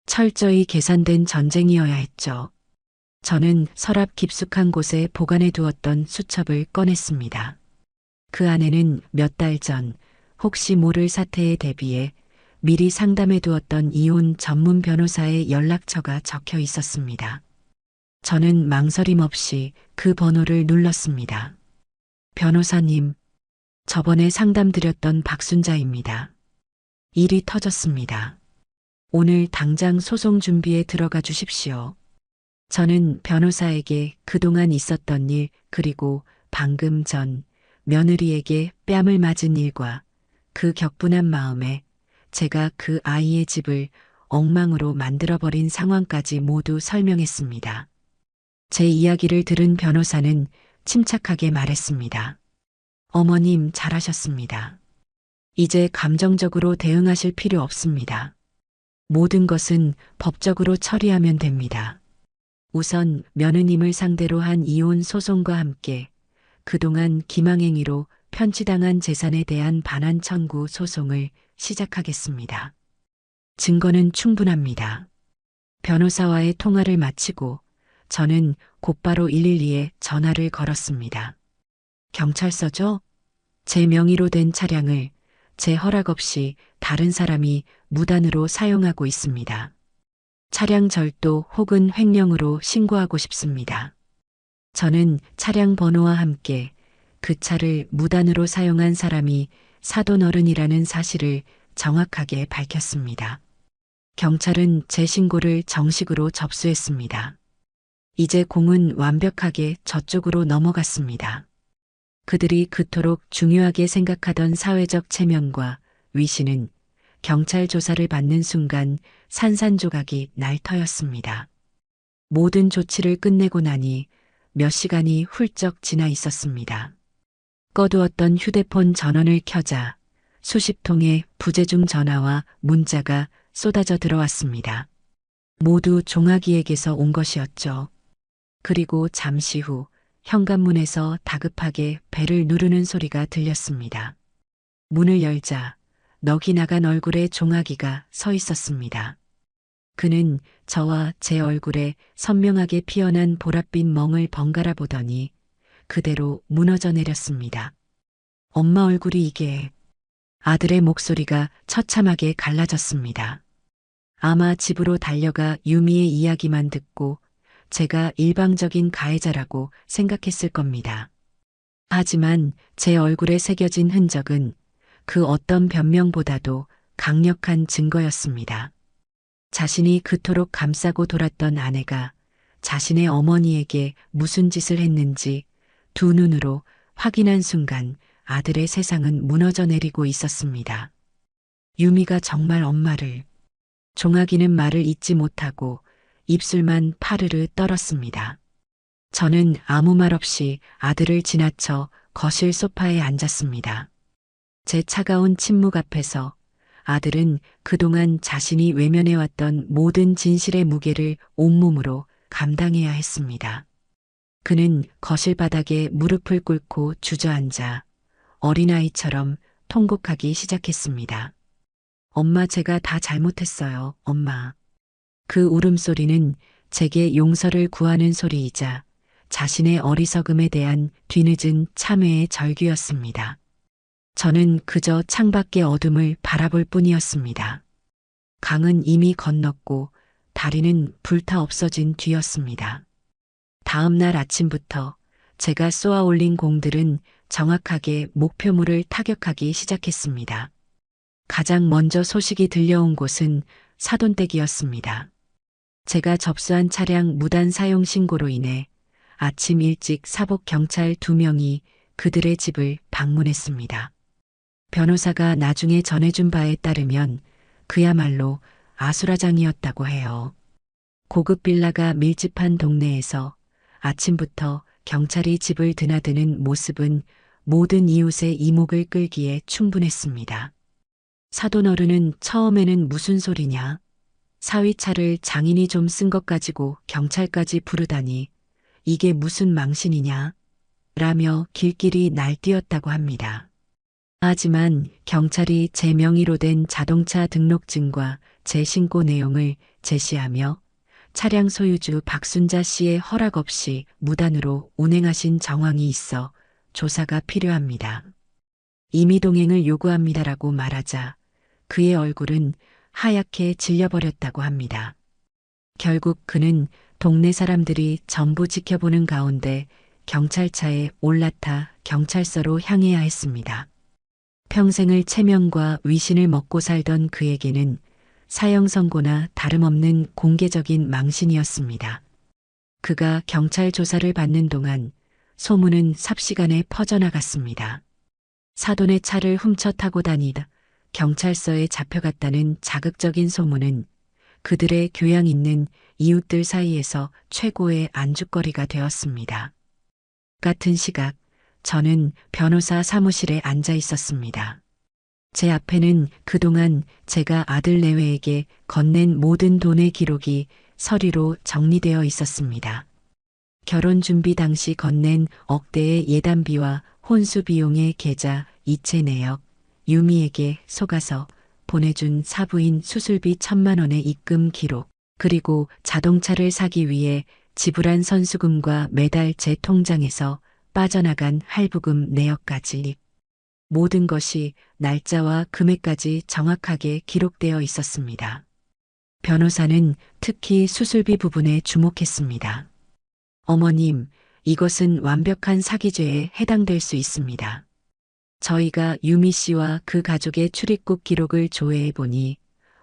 철저히 계산된 전쟁이어야 했죠. 저는 서랍 깊숙한 곳에 보관해 두었던 수첩을 꺼냈습니다. 그 안에는 몇 달 전 혹시 모를 사태에 대비해 미리 상담해 두었던 이혼 전문 변호사의 연락처가 적혀 있었습니다. 저는 망설임 없이 그 번호를 눌렀습니다. 변호사님, 저번에 상담드렸던 박순자입니다. 일이 터졌습니다. 오늘 당장 소송 준비에 들어가 주십시오. 저는 변호사에게 그동안 있었던 일 그리고 방금 전 며느리에게 뺨을 맞은 일과 그 격분한 마음에 제가 그 아이의 집을 엉망으로 만들어버린 상황까지 모두 설명했습니다. 제 이야기를 들은 변호사는 침착하게 말했습니다. 어머님 잘하셨습니다. 이제 감정적으로 대응하실 필요 없습니다. 모든 것은 법적으로 처리하면 됩니다. 우선 며느님을 상대로 한 이혼 소송과 함께 그동안 기망행위로 편취당한 재산에 대한 반환 청구 소송을 시작하겠습니다. 증거는 충분합니다. 변호사와의 통화를 마치고 저는 곧바로 112에 전화를 걸었습니다. 경찰서죠? 제 명의로 된 차량을 제 허락 없이 다른 사람이 무단으로 사용하고 있습니다. 차량 절도 혹은 횡령으로 신고하고 싶습니다. 저는 차량 번호와 함께 그 차를 무단으로 사용한 사람이 사돈 어른이라는 사실을 정확하게 밝혔습니다. 경찰은 제 신고를 정식으로 접수했습니다. 이제 공은 완벽하게 저쪽으로 넘어갔습니다. 그들이 그토록 중요하게 생각하던 사회적 체면과 위신은 경찰 조사를 받는 순간 산산조각이 날터였습니다. 모든 조치를 끝내고 나니 몇 시간이 훌쩍 지나 있었습니다. 꺼두었던 휴대폰 전원을 켜자 수십 통의 부재중 전화와 문자가 쏟아져 들어왔습니다. 모두 종아기에게서 온 것이었죠. 그리고 잠시 후 현관문에서 다급하게 벨을 누르는 소리가 들렸습니다. 문을 열자 넋이 나간 얼굴에 종아기가 서 있었습니다. 그는 저와 제 얼굴에 선명하게 피어난 보랏빛 멍을 번갈아 보더니 그대로 무너져 내렸습니다. 엄마 얼굴이 이게... 아들의 목소리가 처참하게 갈라졌습니다. 아마 집으로 달려가 유미의 이야기만 듣고 제가 일방적인 가해자라고 생각했을 겁니다. 하지만 제 얼굴에 새겨진 흔적은 그 어떤 변명보다도 강력한 증거였습니다. 자신이 그토록 감싸고 돌았던 아내가 자신의 어머니에게 무슨 짓을 했는지 두 눈으로 확인한 순간 아들의 세상은 무너져 내리고 있었습니다. 유미가 정말 엄마를... 종아기는 말을 잇지 못하고 입술만 파르르 떨었습니다. 저는 아무 말 없이 아들을 지나쳐 거실 소파에 앉았습니다. 제 차가운 침묵 앞에서 아들은 그동안 자신이 외면해왔던 모든 진실의 무게를 온몸으로 감당해야 했습니다. 그는 거실 바닥에 무릎을 꿇고 주저앉아 어린아이처럼 통곡하기 시작했습니다. 엄마, 제가 다 잘못했어요, 엄마. 그 울음소리는 제게 용서를 구하는 소리이자 자신의 어리석음에 대한 뒤늦은 참회의 절규였습니다. 저는 그저 창밖의 어둠을 바라볼 뿐이었습니다. 강은 이미 건넜고 다리는 불타 없어진 뒤였습니다. 다음 날 아침부터 제가 쏘아 올린 공들은 정확하게 목표물을 타격하기 시작했습니다. 가장 먼저 소식이 들려온 곳은 사돈댁이었습니다. 제가 접수한 차량 무단 사용 신고로 인해 아침 일찍 사복 경찰 2명이 그들의 집을 방문했습니다. 변호사가 나중에 전해준 바에 따르면 그야말로 아수라장이었다고 해요. 고급 빌라가 밀집한 동네에서 아침부터 경찰이 집을 드나드는 모습은 모든 이웃의 이목을 끌기에 충분했습니다. 사돈 어른은 처음에는 무슨 소리냐? 사위차를 장인이 좀 쓴 것 가지고 경찰까지 부르다니 이게 무슨 망신이냐? 라며 길길이 날뛰었다고 합니다. 하지만 경찰이 제 명의로 된 자동차 등록증과 제 신고 내용을 제시하며 차량 소유주 박순자 씨의 허락 없이 무단으로 운행하신 정황이 있어 조사가 필요합니다. 임의동행을 요구합니다라고 말하자 그의 얼굴은 하얗게 질려버렸다고 합니다. 결국 그는 동네 사람들이 전부 지켜보는 가운데 경찰차에 올라타 경찰서로 향해야 했습니다. 평생을 체면과 위신을 먹고 살던 그에게는 사형 선고나 다름없는 공개적인 망신이었습니다. 그가 경찰 조사를 받는 동안 소문은 삽시간에 퍼져나갔습니다. 사돈의 차를 훔쳐 타고 다니다 경찰서에 잡혀갔다는 자극적인 소문은 그들의 교양 있는 이웃들 사이에서 최고의 안주거리가 되었습니다. 같은 시각 저는 변호사 사무실에 앉아 있었습니다. 제 앞에는 그동안 제가 아들 내외에게 건넨 모든 돈의 기록이 서류로 정리되어 있었습니다. 결혼 준비 당시 건넨 억대의 예단비와 혼수 비용의 계좌, 이체 내역, 유미에게 속아서 보내준 사부인 수술비 1,000만 원의 입금 기록, 그리고 자동차를 사기 위해 지불한 선수금과 매달 제 통장에서 빠져나간 할부금 내역까지 모든 것이 날짜와 금액까지 정확하게 기록되어 있었습니다. 변호사는 특히 수술비 부분에 주목했습니다. 어머님, 이것은 완벽한 사기죄에 해당될 수 있습니다. 저희가 유미 씨와 그 가족의 출입국 기록을 조회해 보니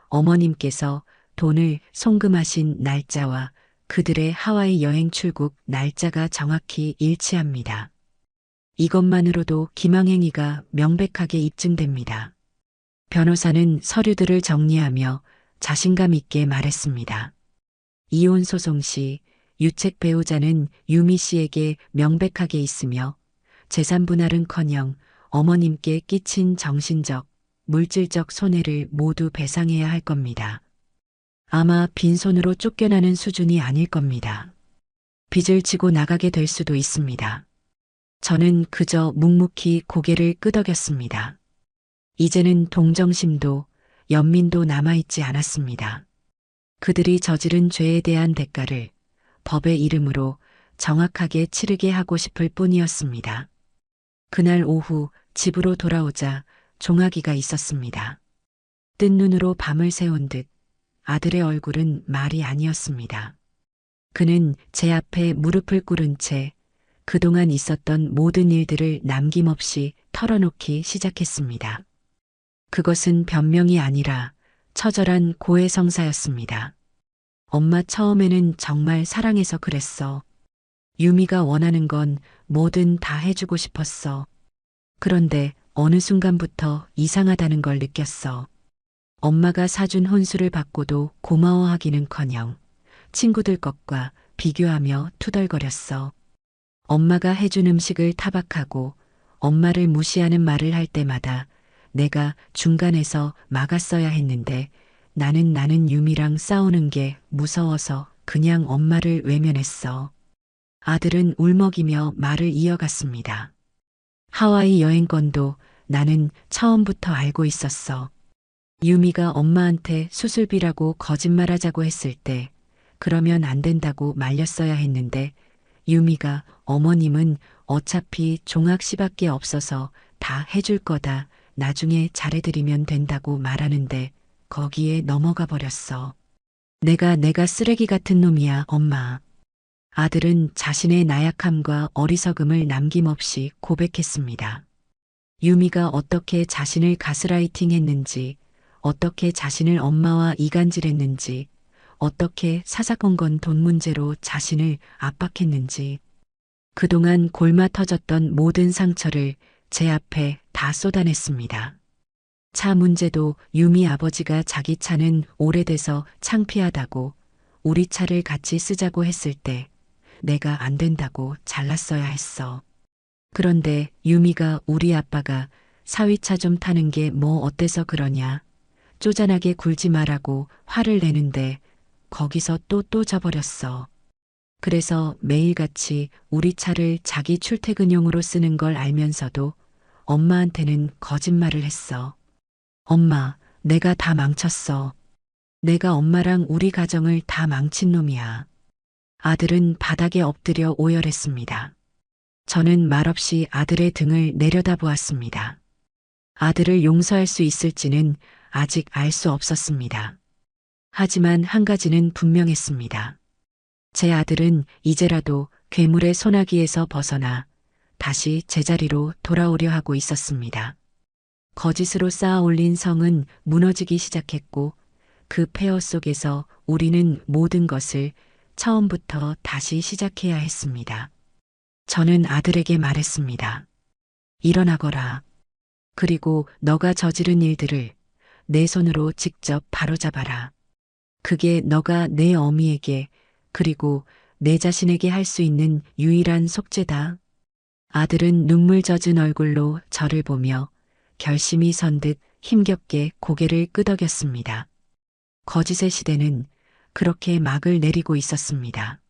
어머님께서 돈을 송금하신 날짜와 그들의 하와이 여행 출국 날짜가 정확히 일치합니다. 이것만으로도 기망행위가 명백하게 입증됩니다. 변호사는 서류들을 정리하며 자신감 있게 말했습니다. 이혼 소송 시 유책 배우자는 유미 씨에게 명백하게 있으며 재산 분할은커녕 어머님께 끼친 정신적, 물질적 손해를 모두 배상해야 할 겁니다. 아마 빈손으로 쫓겨나는 수준이 아닐 겁니다. 빚을 지고 나가게 될 수도 있습니다. 저는 그저 묵묵히 고개를 끄덕였습니다. 이제는 동정심도 연민도 남아있지 않았습니다. 그들이 저지른 죄에 대한 대가를 법의 이름으로 정확하게 치르게 하고 싶을 뿐이었습니다. 그날 오후 집으로 돌아오자 종아기가 있었습니다. 뜬 눈으로 밤을 새운 듯 아들의 얼굴은 말이 아니었습니다. 그는 제 앞에 무릎을 꿇은 채 그동안 있었던 모든 일들을 남김없이 털어놓기 시작했습니다. 그것은 변명이 아니라 처절한 고해성사였습니다. 엄마, 처음에는 정말 사랑해서 그랬어. 유미가 원하는 건 뭐든 다 해주고 싶었어. 그런데 어느 순간부터 이상하다는 걸 느꼈어. 엄마가 사준 혼수를 받고도 고마워하기는커녕 친구들 것과 비교하며 투덜거렸어. 엄마가 해준 음식을 타박하고 엄마를 무시하는 말을 할 때마다 내가 중간에서 막았어야 했는데 나는 유미랑 싸우는 게 무서워서 그냥 엄마를 외면했어. 아들은 울먹이며 말을 이어갔습니다. 하와이 여행권도 나는 처음부터 알고 있었어. 유미가 엄마한테 수술비라고 거짓말하자고 했을 때 그러면 안 된다고 말렸어야 했는데 유미가 어머님은 어차피 종학 씨밖에 없어서 다 해줄 거다. 나중에 잘해드리면 된다고 말하는데 거기에 넘어가 버렸어. 내가 쓰레기 같은 놈이야, 엄마. 아들은 자신의 나약함과 어리석음을 남김없이 고백했습니다. 유미가 어떻게 자신을 가스라이팅 했는지, 어떻게 자신을 엄마와 이간질했는지, 어떻게 사사건건 돈 문제로 자신을 압박했는지, 그동안 골마 터졌던 모든 상처를 제 앞에 다 쏟아냈습니다. 차 문제도 유미 아버지가 자기 차는 오래돼서 창피하다고 우리 차를 같이 쓰자고 했을 때 내가 안 된다고 잘랐어야 했어. 그런데 유미가 우리 아빠가 사위차 좀 타는 게 뭐 어때서 그러냐. 쪼잔하게 굴지 말라고 화를 내는데 거기서 또 져버렸어. 그래서 매일같이 우리 차를 자기 출퇴근용으로 쓰는 걸 알면서도 엄마한테는 거짓말을 했어. 엄마, 내가 다 망쳤어. 내가 엄마랑 우리 가정을 다 망친 놈이야. 아들은 바닥에 엎드려 오열했습니다. 저는 말없이 아들의 등을 내려다보았습니다. 아들을 용서할 수 있을지는 아직 알 수 없었습니다. 하지만 한 가지는 분명했습니다. 제 아들은 이제라도 괴물의 소나기에서 벗어나 다시 제자리로 돌아오려 하고 있었습니다. 거짓으로 쌓아 올린 성은 무너지기 시작했고 그 폐허 속에서 우리는 모든 것을 처음부터 다시 시작해야 했습니다. 저는 아들에게 말했습니다. 일어나거라. 그리고 너가 저지른 일들을 내 손으로 직접 바로잡아라. 그게 너가 내 어미에게 그리고 내 자신에게 할 수 있는 유일한 속죄다. 아들은 눈물 젖은 얼굴로 저를 보며 결심이 선 듯 힘겹게 고개를 끄덕였습니다. 거짓의 시대는 그렇게 막을 내리고 있었습니다.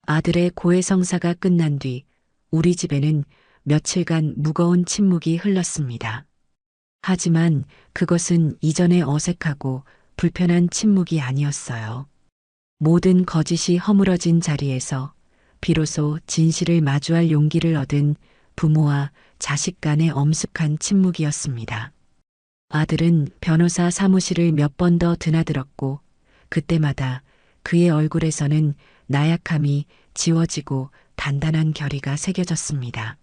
아들의 고해성사가 끝난 뒤 우리 집에는 며칠간 무거운 침묵이 흘렀습니다. 하지만 그것은 이전의 어색하고 불편한 침묵이 아니었어요. 모든 거짓이 허물어진 자리에서 비로소 진실을 마주할 용기를 얻은 부모와 자식 간의 엄숙한 침묵이었습니다. 아들은 변호사 사무실을 몇 번 더 드나들었고 그때마다 그의 얼굴에서는 나약함이 지워지고 단단한 결의가 새겨졌습니다.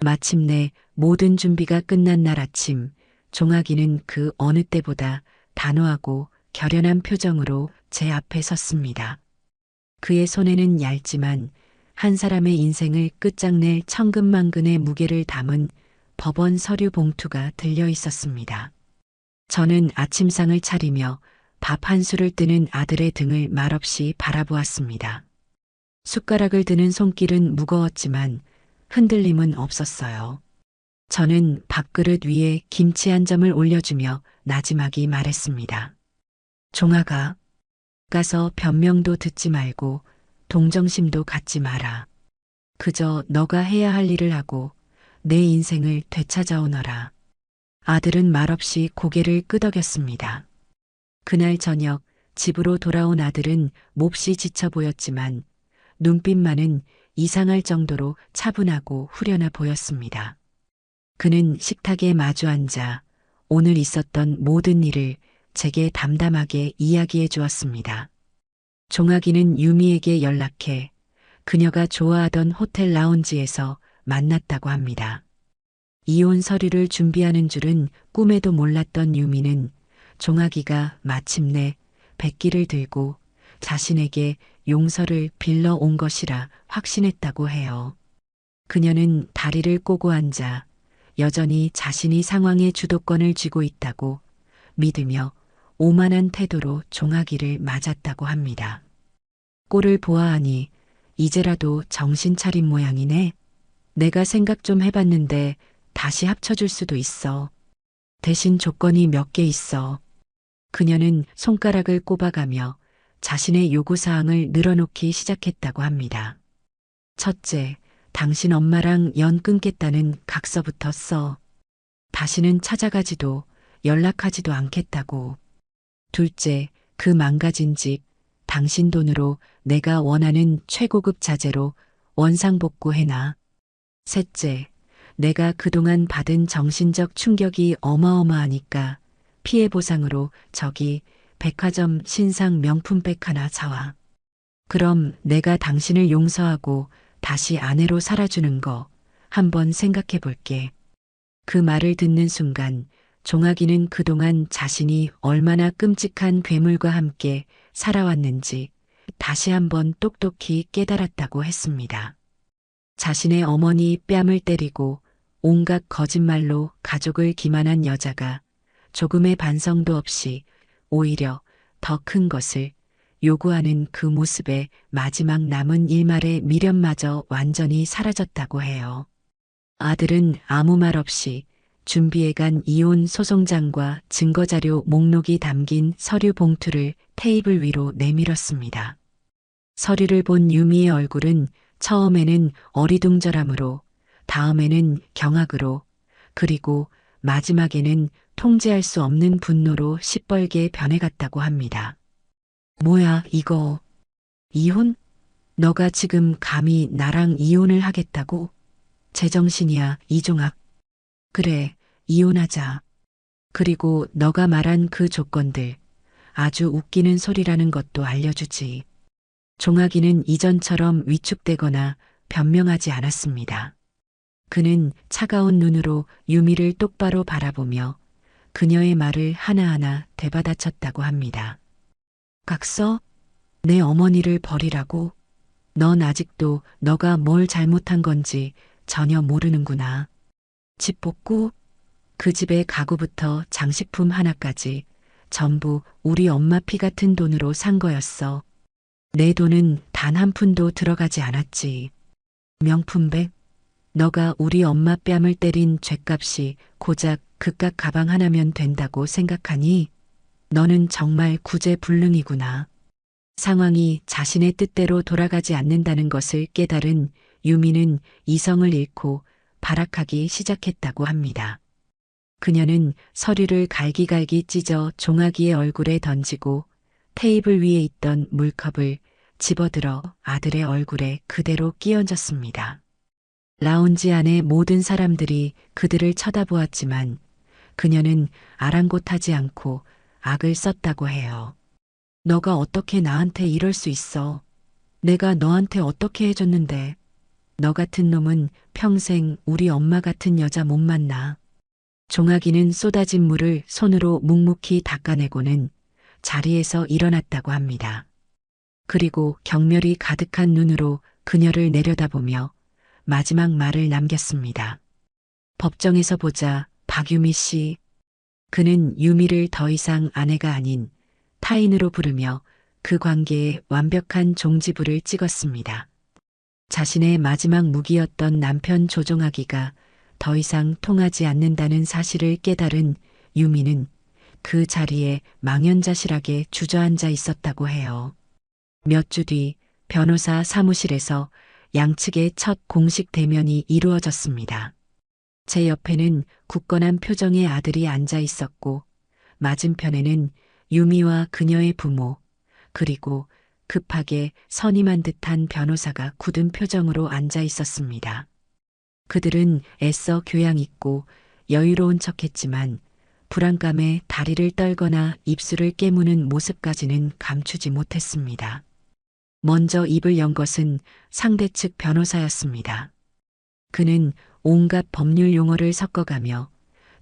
마침내 모든 준비가 끝난 날 아침, 종아기는 그 어느 때보다 단호하고 결연한 표정으로 제 앞에 섰습니다. 그의 손에는 얇지만 한 사람의 인생을 끝장낼 천근만근의 무게를 담은 법원 서류 봉투가 들려 있었습니다. 저는 아침상을 차리며 밥 한 술을 뜨는 아들의 등을 말없이 바라보았습니다. 숟가락을 드는 손길은 무거웠지만 흔들림은 없었어요. 저는 밥그릇 위에 김치 한 점을 올려주며 나지막이 말했습니다. 종아가, 가서 변명도 듣지 말고 동정심도 갖지 마라. 그저 너가 해야 할 일을 하고 내 인생을 되찾아오너라. 아들은 말없이 고개를 끄덕였습니다. 그날 저녁 집으로 돌아온 아들은 몹시 지쳐 보였지만 눈빛만은 이상할 정도로 차분하고 후련해 보였습니다. 그는 식탁에 마주 앉아 오늘 있었던 모든 일을 제게 담담하게 이야기해 주었습니다. 종아기는 유미에게 연락해 그녀가 좋아하던 호텔 라운지에서 만났다고 합니다. 이혼 서류를 준비하는 줄은 꿈에도 몰랐던 유미는 종아기가 마침내 백기를 들고 자신에게 용서를 빌러 온 것이라 확신했다고 해요. 그녀는 다리를 꼬고 앉아 여전히 자신이 상황의 주도권을 쥐고 있다고 믿으며 오만한 태도로 종아기를 맞았다고 합니다. 꼴을 보아하니 이제라도 정신 차린 모양이네. 내가 생각 좀 해봤는데 다시 합쳐줄 수도 있어. 대신 조건이 몇 개 있어. 그녀는 손가락을 꼽아가며 자신의 요구사항을 늘어놓기 시작했다고 합니다. 첫째, 당신 엄마랑 연 끊겠다는 각서부터 써. 다시는 찾아가지도 연락하지도 않겠다고. 둘째, 그 망가진 집, 당신 돈으로 내가 원하는 최고급 자재로 원상복구해놔. 셋째, 내가 그동안 받은 정신적 충격이 어마어마하니까 피해 보상으로 저기 백화점 신상 명품백 하나 사와. 그럼 내가 당신을 용서하고 다시 아내로 살아주는 거 한번 생각해 볼게. 그 말을 듣는 순간 종아기는 그동안 자신이 얼마나 끔찍한 괴물과 함께 살아왔는지 다시 한번 똑똑히 깨달았다고 했습니다. 자신의 어머니 뺨을 때리고 온갖 거짓말로 가족을 기만한 여자가 조금의 반성도 없이 오히려 더 큰 것을 요구하는 그 모습에 마지막 남은 일말의 미련마저 완전히 사라졌다고 해요. 아들은 아무 말 없이 준비해간 이혼 소송장과 증거자료 목록이 담긴 서류 봉투를 테이블 위로 내밀었습니다. 서류를 본 유미의 얼굴은 처음에는 어리둥절함으로, 다음에는 경악으로, 그리고 마지막에는 통제할 수 없는 분노로 시뻘게 변해갔다고 합니다. 뭐야, 이거. 이혼? 너가 지금 감히 나랑 이혼을 하겠다고? 제정신이야, 이종학. 그래, 이혼하자. 그리고 너가 말한 그 조건들, 아주 웃기는 소리라는 것도 알려주지. 종학이는 이전처럼 위축되거나 변명하지 않았습니다. 그는 차가운 눈으로 유미를 똑바로 바라보며 그녀의 말을 하나하나 되받아쳤다고 합니다. 각서? 내 어머니를 버리라고? 넌 아직도 너가 뭘 잘못한 건지 전혀 모르는구나. 집 복구? 그 집의 가구부터 장식품 하나까지 전부 우리 엄마 피 같은 돈으로 산 거였어. 내 돈은 단 한 푼도 들어가지 않았지. 명품백? 너가 우리 엄마 뺨을 때린 죗값이 고작 그깟 가방 하나면 된다고 생각하니? 너는 정말 구제불능이구나. 상황이 자신의 뜻대로 돌아가지 않는다는 것을 깨달은 유미는 이성을 잃고 발악하기 시작했다고 합니다. 그녀는 서류를 갈기갈기 찢어 종아기의 얼굴에 던지고 테이블 위에 있던 물컵을 집어들어 아들의 얼굴에 그대로 끼얹었습니다. 라운지 안의 모든 사람들이 그들을 쳐다보았지만 그녀는 아랑곳하지 않고 악을 썼다고 해요. 너가 어떻게 나한테 이럴 수 있어? 내가 너한테 어떻게 해줬는데? 너 같은 놈은 평생 우리 엄마 같은 여자 못 만나. 종아기는 쏟아진 물을 손으로 묵묵히 닦아내고는 자리에서 일어났다고 합니다. 그리고 경멸이 가득한 눈으로 그녀를 내려다보며 마지막 말을 남겼습니다. 법정에서 보자, 박유미 씨. 그는 유미를 더 이상 아내가 아닌 타인으로 부르며 그 관계에 완벽한 종지부를 찍었습니다. 자신의 마지막 무기였던 남편 조종하기가 더 이상 통하지 않는다는 사실을 깨달은 유미는 그 자리에 망연자실하게 주저앉아 있었다고 해요. 몇 주 뒤 변호사 사무실에서 양측의 첫 공식 대면이 이루어졌습니다. 제 옆에는 굳건한 표정의 아들이 앉아 있었고 맞은편에는 유미와 그녀의 부모 그리고 급하게 선임한 듯한 변호사가 굳은 표정으로 앉아 있었습니다. 그들은 애써 교양 있고 여유로운 척했지만 불안감에 다리를 떨거나 입술을 깨무는 모습까지는 감추지 못했습니다. 먼저 입을 연 것은 상대 측 변호사였습니다. 그는 온갖 법률 용어를 섞어가며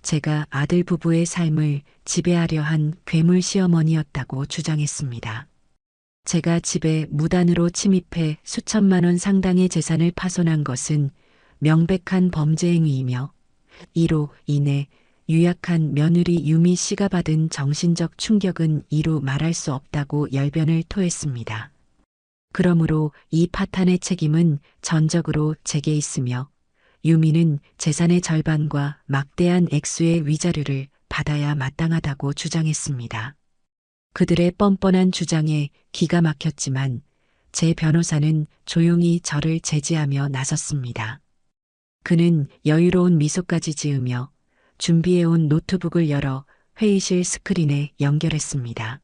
제가 아들 부부의 삶을 지배하려 한 괴물 시어머니였다고 주장했습니다. 제가 집에 무단으로 침입해 수천만 원 상당의 재산을 파손한 것은 명백한 범죄 행위이며 이로 인해 유약한 며느리 유미 씨가 받은 정신적 충격은 이루 말할 수 없다고 열변을 토했습니다. 그러므로 이 파탄의 책임은 전적으로 제게 있으며 유미는 재산의 절반과 막대한 액수의 위자료를 받아야 마땅하다고 주장했습니다. 그들의 뻔뻔한 주장에 기가 막혔지만 제 변호사는 조용히 저를 제지하며 나섰습니다. 그는 여유로운 미소까지 지으며 준비해온 노트북을 열어 회의실 스크린에 연결했습니다.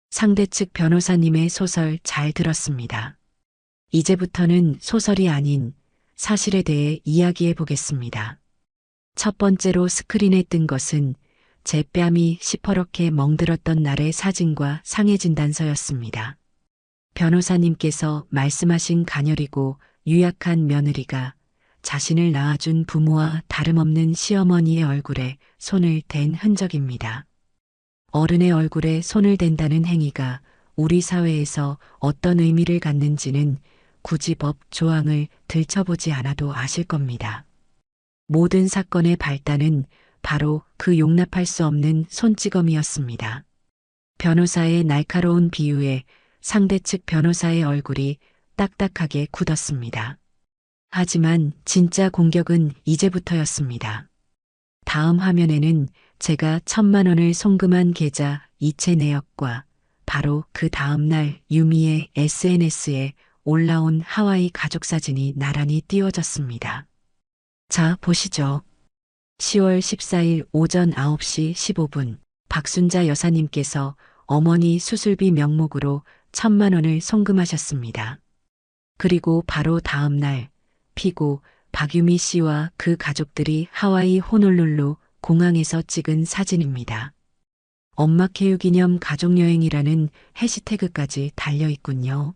상대 측 변호사님의 소설 잘 들었습니다. 이제부터는 소설이 아닌 사실에 대해 이야기해 보겠습니다. 첫 번째로 스크린에 뜬 것은 제 뺨이 시퍼렇게 멍들었던 날의 사진과 상해 진단서였습니다. 변호사님께서 말씀하신 가녀리고 유약한 며느리가 자신을 낳아준 부모와 다름없는 시어머니의 얼굴에 손을 댄 흔적입니다. 어른의 얼굴에 손을 댄다는 행위가 우리 사회에서 어떤 의미를 갖는지는 굳이 법 조항을 들춰보지 않아도 아실 겁니다. 모든 사건의 발단은 바로 그 용납할 수 없는 손찌검이었습니다. 변호사의 날카로운 비유에 상대 측 변호사의 얼굴이 딱딱하게 굳었습니다. 하지만 진짜 공격은 이제부터였습니다. 다음 화면에는 제가 1,000만 원을 송금한 계좌 이체 내역과 바로 그 다음 날 유미의 SNS에 올라온 하와이 가족 사진이 나란히 띄워졌습니다. 자, 보시죠. 10월 14일 오전 9시 15분 박순자 여사님께서 어머니 수술비 명목으로 1,000만 원을 송금하셨습니다. 그리고 바로 다음 날 피고 박유미 씨와 그 가족들이 하와이 호놀룰루 공항에서 찍은 사진입니다. 엄마 케유 기념 가족여행이라는 해시태그까지 달려 있군요.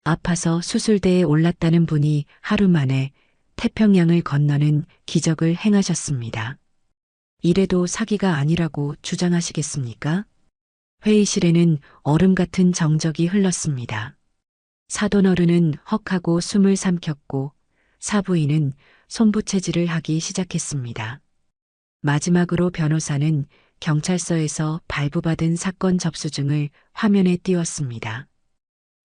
아파서 수술대에 올랐다는 분이 하루 만에 태평양을 건너는 기적을 행하셨습니다. 이래도 사기가 아니라고 주장하시겠습니까? 회의실에는 얼음 같은 정적이 흘렀습니다. 사돈어른은 헉하고 숨을 삼켰고 사부인은 손부채질을 하기 시작했습니다. 마지막으로 변호사는 경찰서에서 발부받은 사건 접수증을 화면에 띄웠습니다.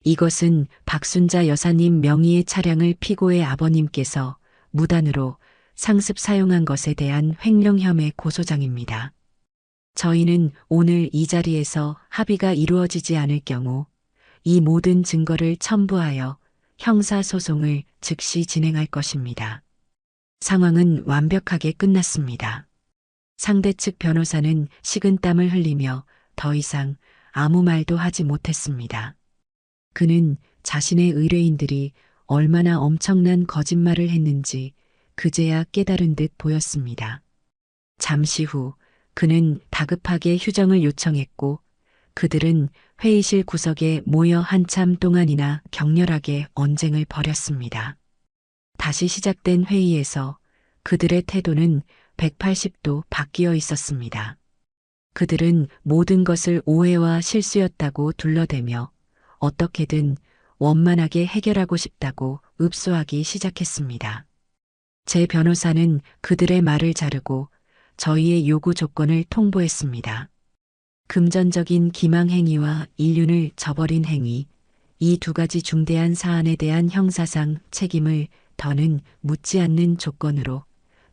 이것은 박순자 여사님 명의의 차량을 피고의 아버님께서 무단으로 상습 사용한 것에 대한 횡령 혐의 고소장입니다. 저희는 오늘 이 자리에서 합의가 이루어지지 않을 경우 이 모든 증거를 첨부하여 형사소송을 즉시 진행할 것입니다. 상황은 완벽하게 끝났습니다. 상대 측 변호사는 식은땀을 흘리며 더 이상 아무 말도 하지 못했습니다. 그는 자신의 의뢰인들이 얼마나 엄청난 거짓말을 했는지 그제야 깨달은 듯 보였습니다. 잠시 후 그는 다급하게 휴정을 요청했고 그들은 회의실 구석에 모여 한참 동안이나 격렬하게 언쟁을 벌였습니다. 다시 시작된 회의에서 그들의 태도는 180도 바뀌어 있었습니다. 그들은 모든 것을 오해와 실수였다고 둘러대며 어떻게든 원만하게 해결하고 싶다고 읍소하기 시작했습니다. 제 변호사는 그들의 말을 자르고 저희의 요구 조건을 통보했습니다. 금전적인 기망 행위와 인륜을 저버린 행위, 이 두 가지 중대한 사안에 대한 형사상 책임을 더는 묻지 않는 조건으로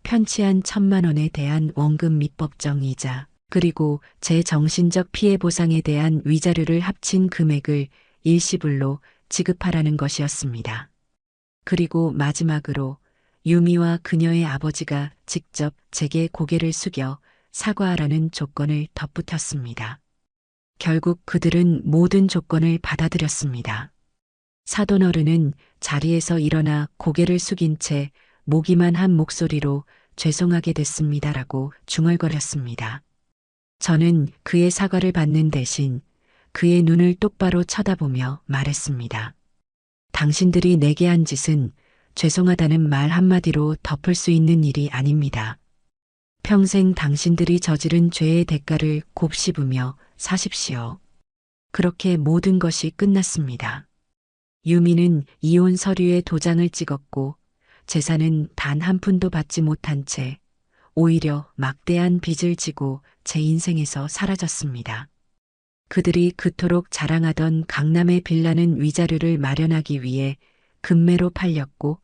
편취한 1,000만 원에 대한 원금 및법정 이자, 그리고 제 정신적 피해 보상에 대한 위자료를 합친 금액을 일시불로 지급하라는 것이었습니다. 그리고 마지막으로 유미와 그녀의 아버지가 직접 제게 고개를 숙여 사과하라는 조건을 덧붙였습니다. 결국 그들은 모든 조건을 받아들였습니다. 사돈어른은 자리에서 일어나 고개를 숙인 채 모기만 한 목소리로 죄송하게 됐습니다라고 중얼거렸습니다. 저는 그의 사과를 받는 대신 그의 눈을 똑바로 쳐다보며 말했습니다. 당신들이 내게 한 짓은 죄송하다는 말 한마디로 덮을 수 있는 일이 아닙니다. 평생 당신들이 저지른 죄의 대가를 곱씹으며 사십시오. 그렇게 모든 것이 끝났습니다. 유미는 이혼 서류에 도장을 찍었고 재산은 단 한 푼도 받지 못한 채 오히려 막대한 빚을 지고 제 인생에서 사라졌습니다. 그들이 그토록 자랑하던 강남의 빌라는 위자료를 마련하기 위해 금매로 팔렸고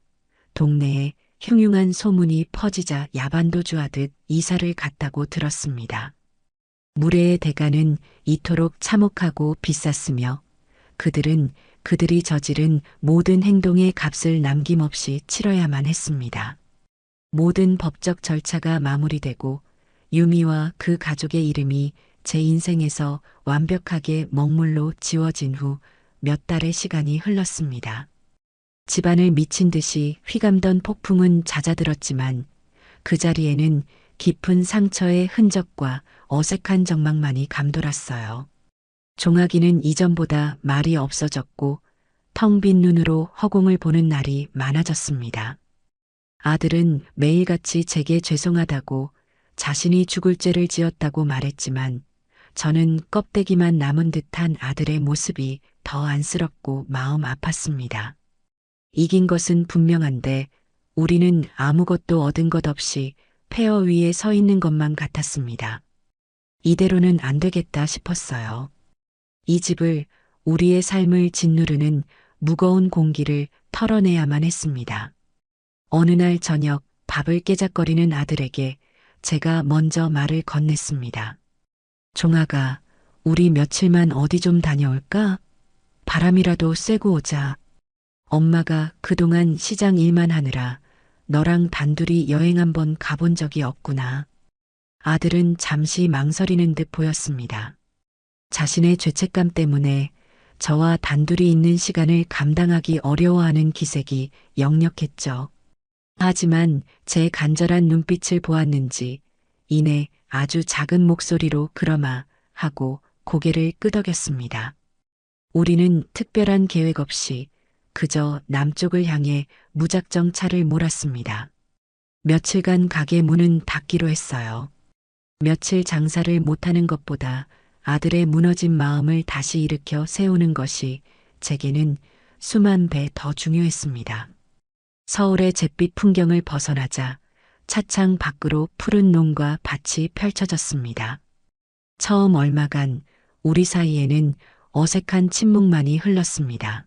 동네에 흉흉한 소문이 퍼지자 야반도주하듯 이사를 갔다고 들었습니다. 무례의 대가는 이토록 참혹하고 비쌌으며 그들은 그들이 저지른 모든 행동의 값을 남김없이 치러야만 했습니다. 모든 법적 절차가 마무리되고 유미와 그 가족의 이름이 제 인생에서 완벽하게 먹물로 지워진 후 몇 달의 시간이 흘렀습니다. 집안을 미친 듯이 휘감던 폭풍은 잦아들었지만 그 자리에는 깊은 상처의 흔적과 어색한 적막만이 감돌았어요. 종아기는 이전보다 말이 없어졌고 텅 빈 눈으로 허공을 보는 날이 많아졌습니다. 아들은 매일같이 제게 죄송하다고 자신이 죽을 죄를 지었다고 말했지만 저는 껍데기만 남은 듯한 아들의 모습이 더 안쓰럽고 마음 아팠습니다. 이긴 것은 분명한데 우리는 아무것도 얻은 것 없이 폐허 위에 서 있는 것만 같았습니다. 이대로는 안 되겠다 싶었어요. 이 집을, 우리의 삶을 짓누르는 무거운 공기를 털어내야만 했습니다. 어느 날 저녁 밥을 깨작거리는 아들에게 제가 먼저 말을 건넸습니다. 종아가, 우리 며칠만 어디 좀 다녀올까? 바람이라도 쐬고 오자. 엄마가 그동안 시장 일만 하느라 너랑 단둘이 여행 한번 가본 적이 없구나. 아들은 잠시 망설이는 듯 보였습니다. 자신의 죄책감 때문에 저와 단둘이 있는 시간을 감당하기 어려워하는 기색이 역력했죠. 하지만 제 간절한 눈빛을 보았는지 이내 아주 작은 목소리로 그러마 하고 고개를 끄덕였습니다. 우리는 특별한 계획 없이 그저 남쪽을 향해 무작정 차를 몰았습니다. 며칠간 가게 문은 닫기로 했어요. 며칠 장사를 못하는 것보다 아들의 무너진 마음을 다시 일으켜 세우는 것이 제게는 수만 배 더 중요했습니다. 서울의 잿빛 풍경을 벗어나자 차창 밖으로 푸른 논과 밭이 펼쳐졌습니다. 처음 얼마간 우리 사이에는 어색한 침묵만이 흘렀습니다.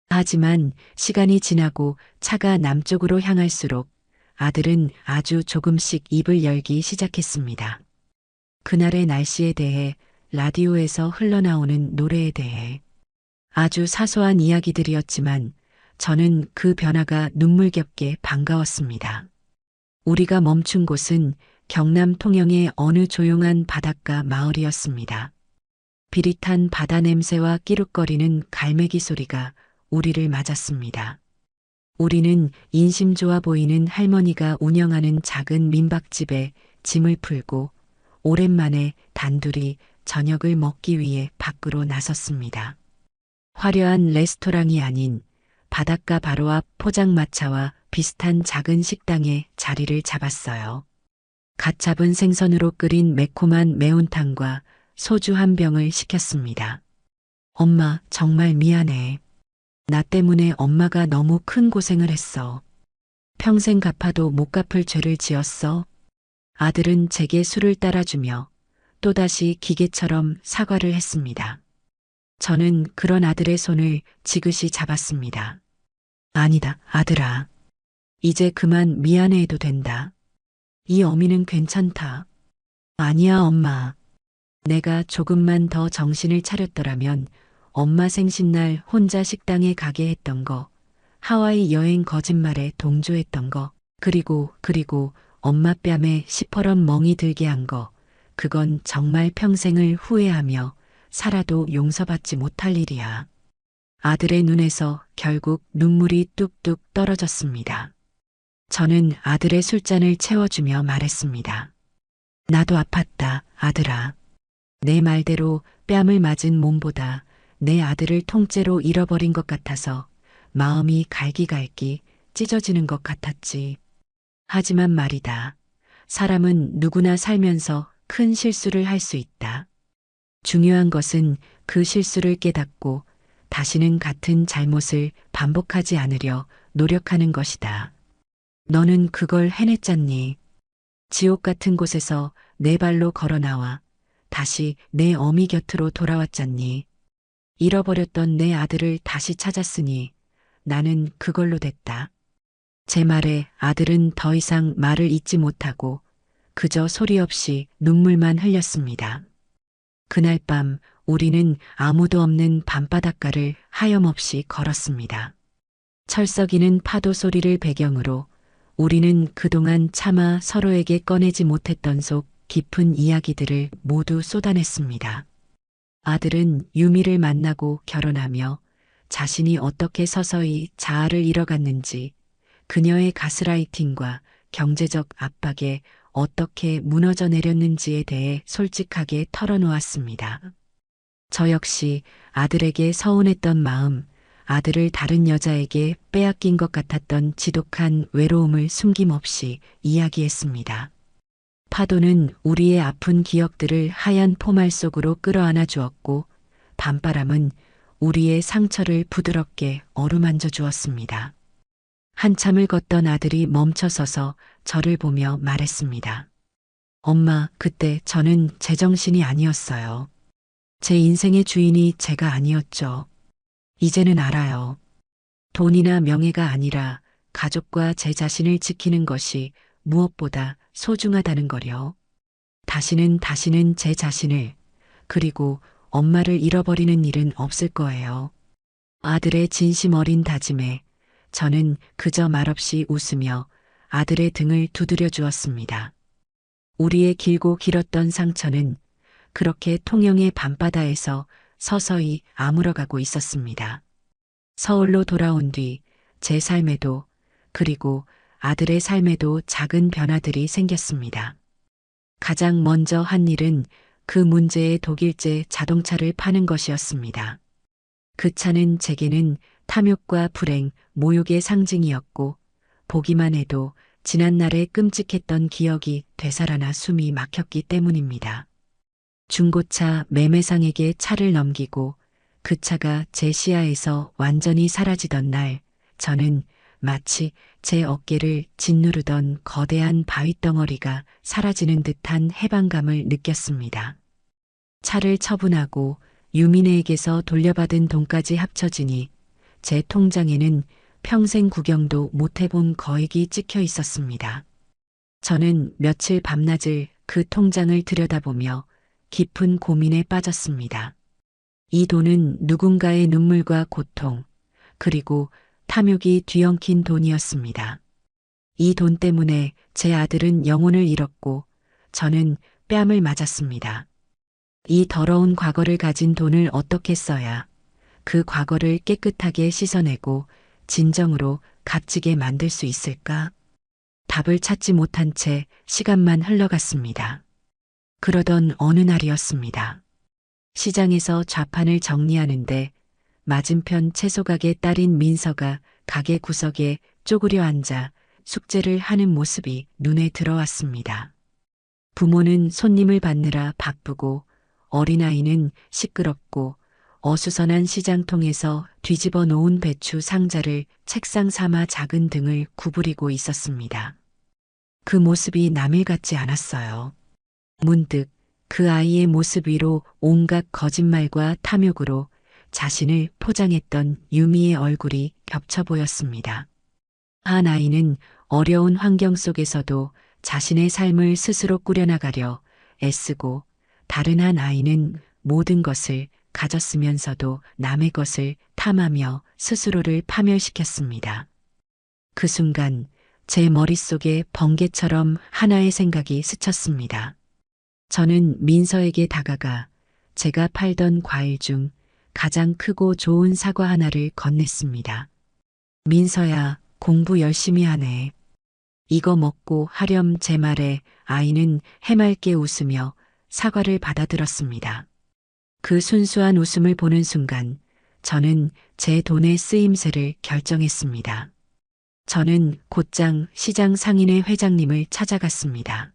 하지만 시간이 지나고 차가 남쪽으로 향할수록 아들은 아주 조금씩 입을 열기 시작했습니다. 그날의 날씨에 대해, 라디오에서 흘러나오는 노래에 대해. 아주 사소한 이야기들이었지만 저는 그 변화가 눈물겹게 반가웠습니다. 우리가 멈춘 곳은 경남 통영의 어느 조용한 바닷가 마을이었습니다. 비릿한 바다 냄새와 끼룩거리는 갈매기 소리가 우리를 맞았습니다. 우리는 인심 좋아 보이는 할머니가 운영하는 작은 민박집에 짐을 풀고 오랜만에 단둘이 저녁을 먹기 위해 밖으로 나섰습니다. 화려한 레스토랑이 아닌 바닷가 바로 앞 포장마차와 비슷한 작은 식당에 자리를 잡았어요. 갓 잡은 생선으로 끓인 매콤한 매운탕과 소주 한 병을 시켰습니다. 엄마, 정말 미안해. 나 때문에 엄마가 너무 큰 고생을 했어. 평생 갚아도 못 갚을 죄를 지었어. 아들은 제게 술을 따라주며 또다시 기계처럼 사과를 했습니다. 저는 그런 아들의 손을 지그시 잡았습니다. 아니다, 아들아. 이제 그만 미안해해도 된다. 이 어미는 괜찮다. 아니야, 엄마. 내가 조금만 더 정신을 차렸더라면 엄마 생신날 혼자 식당에 가게 했던 거, 하와이 여행 거짓말에 동조했던 거, 그리고 엄마 뺨에 시퍼런 멍이 들게 한 거, 그건 정말 평생을 후회하며 살아도 용서받지 못할 일이야. 아들의 눈에서 결국 눈물이 뚝뚝 떨어졌습니다. 저는 아들의 술잔을 채워주며 말했습니다. 나도 아팠다, 아들아. 내 말대로 뺨을 맞은 몸보다 내 아들을 통째로 잃어버린 것 같아서 마음이 갈기갈기 찢어지는 것 같았지. 하지만 말이다. 사람은 누구나 살면서 큰 실수를 할 수 있다. 중요한 것은 그 실수를 깨닫고 다시는 같은 잘못을 반복하지 않으려 노력하는 것이다. 너는 그걸 해냈잖니. 지옥 같은 곳에서 내 발로 걸어 나와 다시 내 어미 곁으로 돌아왔잖니. 잃어버렸던 내 아들을 다시 찾았으니 나는 그걸로 됐다. 제 말에 아들은 더 이상 말을 잇지 못하고 그저 소리 없이 눈물만 흘렸습니다. 그날 밤 우리는 아무도 없는 밤바닷가를 하염없이 걸었습니다. 철썩이는 파도 소리를 배경으로 우리는 그동안 차마 서로에게 꺼내지 못했던 속 깊은 이야기들을 모두 쏟아냈습니다. 아들은 유미를 만나고 결혼하며 자신이 어떻게 서서히 자아를 잃어갔는지, 그녀의 가스라이팅과 경제적 압박에 어떻게 무너져 내렸는지에 대해 솔직하게 털어놓았습니다. 저 역시 아들에게 서운했던 마음, 아들을 다른 여자에게 빼앗긴 것 같았던 지독한 외로움을 숨김없이 이야기했습니다. 파도는 우리의 아픈 기억들을 하얀 포말 속으로 끌어안아 주었고, 밤바람은 우리의 상처를 부드럽게 어루만져 주었습니다. 한참을 걷던 아들이 멈춰서서 저를 보며 말했습니다. 엄마, 그때 저는 제정신이 아니었어요. 제 인생의 주인이 제가 아니었죠. 이제는 알아요. 돈이나 명예가 아니라 가족과 제 자신을 지키는 것이 무엇보다 소중하다는 거요. 다시는 제 자신을, 그리고 엄마를 잃어버리는 일은 없을 거예요. 아들의 진심 어린 다짐에 저는 그저 말없이 웃으며 아들의 등을 두드려 주었습니다. 우리의 길고 길었던 상처는 그렇게 통영의 밤바다에서 서서히 아물어가고 있었습니다. 서울로 돌아온 뒤 제 삶에도, 그리고 아들의 삶에도 작은 변화들이 생겼습니다. 가장 먼저 한 일은 그 문제의 독일제 자동차를 파는 것이었습니다. 그 차는 제게는 탐욕과 불행, 모욕의 상징이었고, 보기만 해도 지난날의 끔찍했던 기억이 되살아나 숨이 막혔기 때문입니다. 중고차 매매상에게 차를 넘기고 그 차가 제 시야에서 완전히 사라지던 날, 저는 마치 제 어깨를 짓누르던 거대한 바위덩어리가 사라지는 듯한 해방감을 느꼈습니다. 차를 처분하고 유민혜에게서 돌려받은 돈까지 합쳐지니 제 통장에는 평생 구경도 못 해본 거액이 찍혀 있었습니다. 저는 며칠 밤낮을 그 통장을 들여다보며 깊은 고민에 빠졌습니다. 이 돈은 누군가의 눈물과 고통, 그리고 탐욕이 뒤엉킨 돈이었습니다. 이 돈 때문에 제 아들은 영혼을 잃었고 저는 뺨을 맞았습니다. 이 더러운 과거를 가진 돈을 어떻게 써야 그 과거를 깨끗하게 씻어내고 진정으로 값지게 만들 수 있을까? 답을 찾지 못한 채 시간만 흘러갔습니다. 그러던 어느 날이었습니다. 시장에서 좌판을 정리하는데 맞은편 채소가게 딸인 민서가 가게 구석에 쪼그려 앉아 숙제를 하는 모습이 눈에 들어왔습니다. 부모는 손님을 받느라 바쁘고 어린아이는 시끄럽고 어수선한 시장통에서 뒤집어 놓은 배추 상자를 책상 삼아 작은 등을 구부리고 있었습니다. 그 모습이 남일 같지 않았어요. 문득 그 아이의 모습 위로 온갖 거짓말과 탐욕으로 자신을 포장했던 유미의 얼굴이 겹쳐 보였습니다. 한 아이는 어려운 환경 속에서도 자신의 삶을 스스로 꾸려나가려 애쓰고, 다른 한 아이는 모든 것을 가졌으면서도 남의 것을 탐하며 스스로를 파멸시켰습니다. 그 순간 제 머릿속에 번개처럼 하나의 생각이 스쳤습니다. 저는 민서에게 다가가 제가 팔던 과일 중 가장 크고 좋은 사과 하나를 건넸습니다. 민서야, 공부 열심히 하네. 이거 먹고 하렴. 제 말에 아이는 해맑게 웃으며 사과를 받아들었습니다. 그 순수한 웃음을 보는 순간 저는 제 돈의 쓰임새를 결정했습니다. 저는 곧장 시장 상인회 회장님을 찾아갔습니다.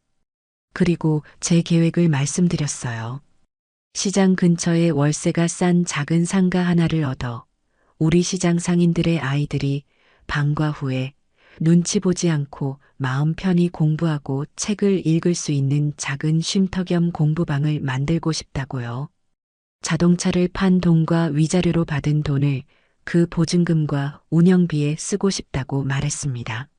그리고 제 계획을 말씀드렸어요. 시장 근처에 월세가 싼 작은 상가 하나를 얻어 우리 시장 상인들의 아이들이 방과 후에 눈치 보지 않고 마음 편히 공부하고 책을 읽을 수 있는 작은 쉼터 겸 공부방을 만들고 싶다고요. 자동차를 판 돈과 위자료로 받은 돈을 그 보증금과 운영비에 쓰고 싶다고 말했습니다.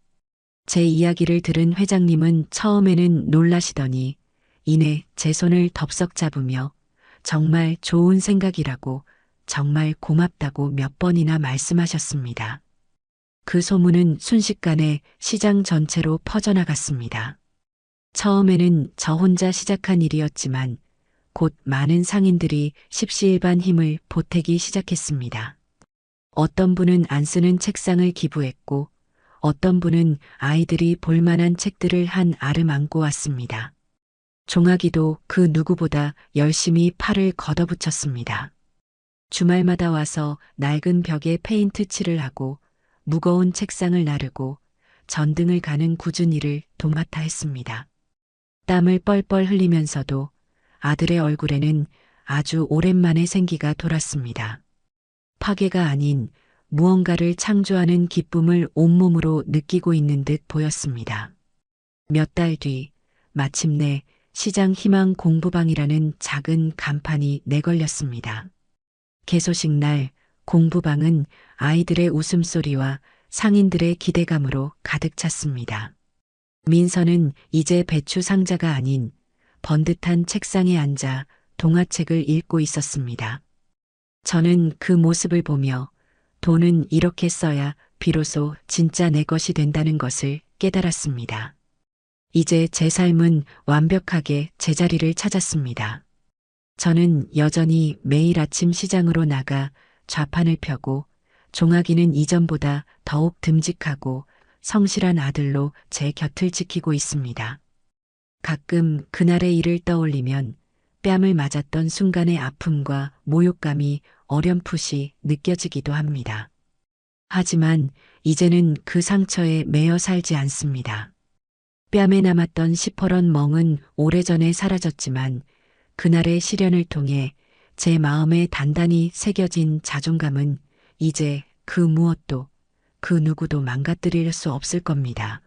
제 이야기를 들은 회장님은 처음에는 놀라시더니 이내 제 손을 덥석 잡으며 정말 좋은 생각이라고, 정말 고맙다고 몇 번이나 말씀하셨습니다. 그 소문은 순식간에 시장 전체로 퍼져나갔습니다. 처음에는 저 혼자 시작한 일이었지만 곧 많은 상인들이 십시일반 힘을 보태기 시작했습니다. 어떤 분은 안 쓰는 책상을 기부했고 어떤 분은 아이들이 볼만한 책들을 한 알음 안고 왔습니다. 종아기도 그 누구보다 열심히 팔을 걷어붙였습니다. 주말마다 와서 낡은 벽에 페인트 칠을 하고 무거운 책상을 나르고 전등을 가는 굳은 일을 도맡아 했습니다. 땀을 뻘뻘 흘리면서도 아들의 얼굴에는 아주 오랜만에 생기가 돌았습니다. 파괴가 아닌 무언가를 창조하는 기쁨을 온몸으로 느끼고 있는 듯 보였습니다. 몇 달 뒤 마침내 시장 희망 공부방이라는 작은 간판이 내걸렸습니다. 개소식 날 공부방은 아이들의 웃음소리와 상인들의 기대감으로 가득 찼습니다. 민서는 이제 배추 상자가 아닌 번듯한 책상에 앉아 동화책을 읽고 있었습니다. 저는 그 모습을 보며 돈은 이렇게 써야 비로소 진짜 내 것이 된다는 것을 깨달았습니다. 이제 제 삶은 완벽하게 제자리를 찾았습니다. 저는 여전히 매일 아침 시장으로 나가 좌판을 펴고 종아기는 이전보다 더욱 듬직하고 성실한 아들로 제 곁을 지키고 있습니다. 가끔 그날의 일을 떠올리면 뺨을 맞았던 순간의 아픔과 모욕감이 어렴풋이 느껴지기도 합니다. 하지만 이제는 그 상처에 매여 살지 않습니다. 뺨에 남았던 시퍼런 멍은 오래전에 사라졌지만 그날의 시련을 통해 제 마음에 단단히 새겨진 자존감은 이제 그 무엇도 그 누구도 망가뜨릴 수 없을 겁니다.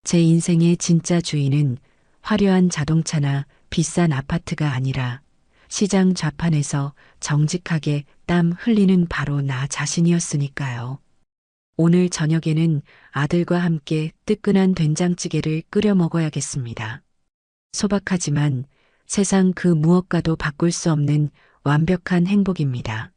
제 인생의 진짜 주인은 화려한 자동차나 비싼 아파트가 아니라 시장 좌판에서 정직하게 땀 흘리는 바로 나 자신이었으니까요. 오늘 저녁에는 아들과 함께 뜨끈한 된장찌개를 끓여 먹어야겠습니다. 소박하지만 세상 그 무엇과도 바꿀 수 없는 완벽한 행복입니다.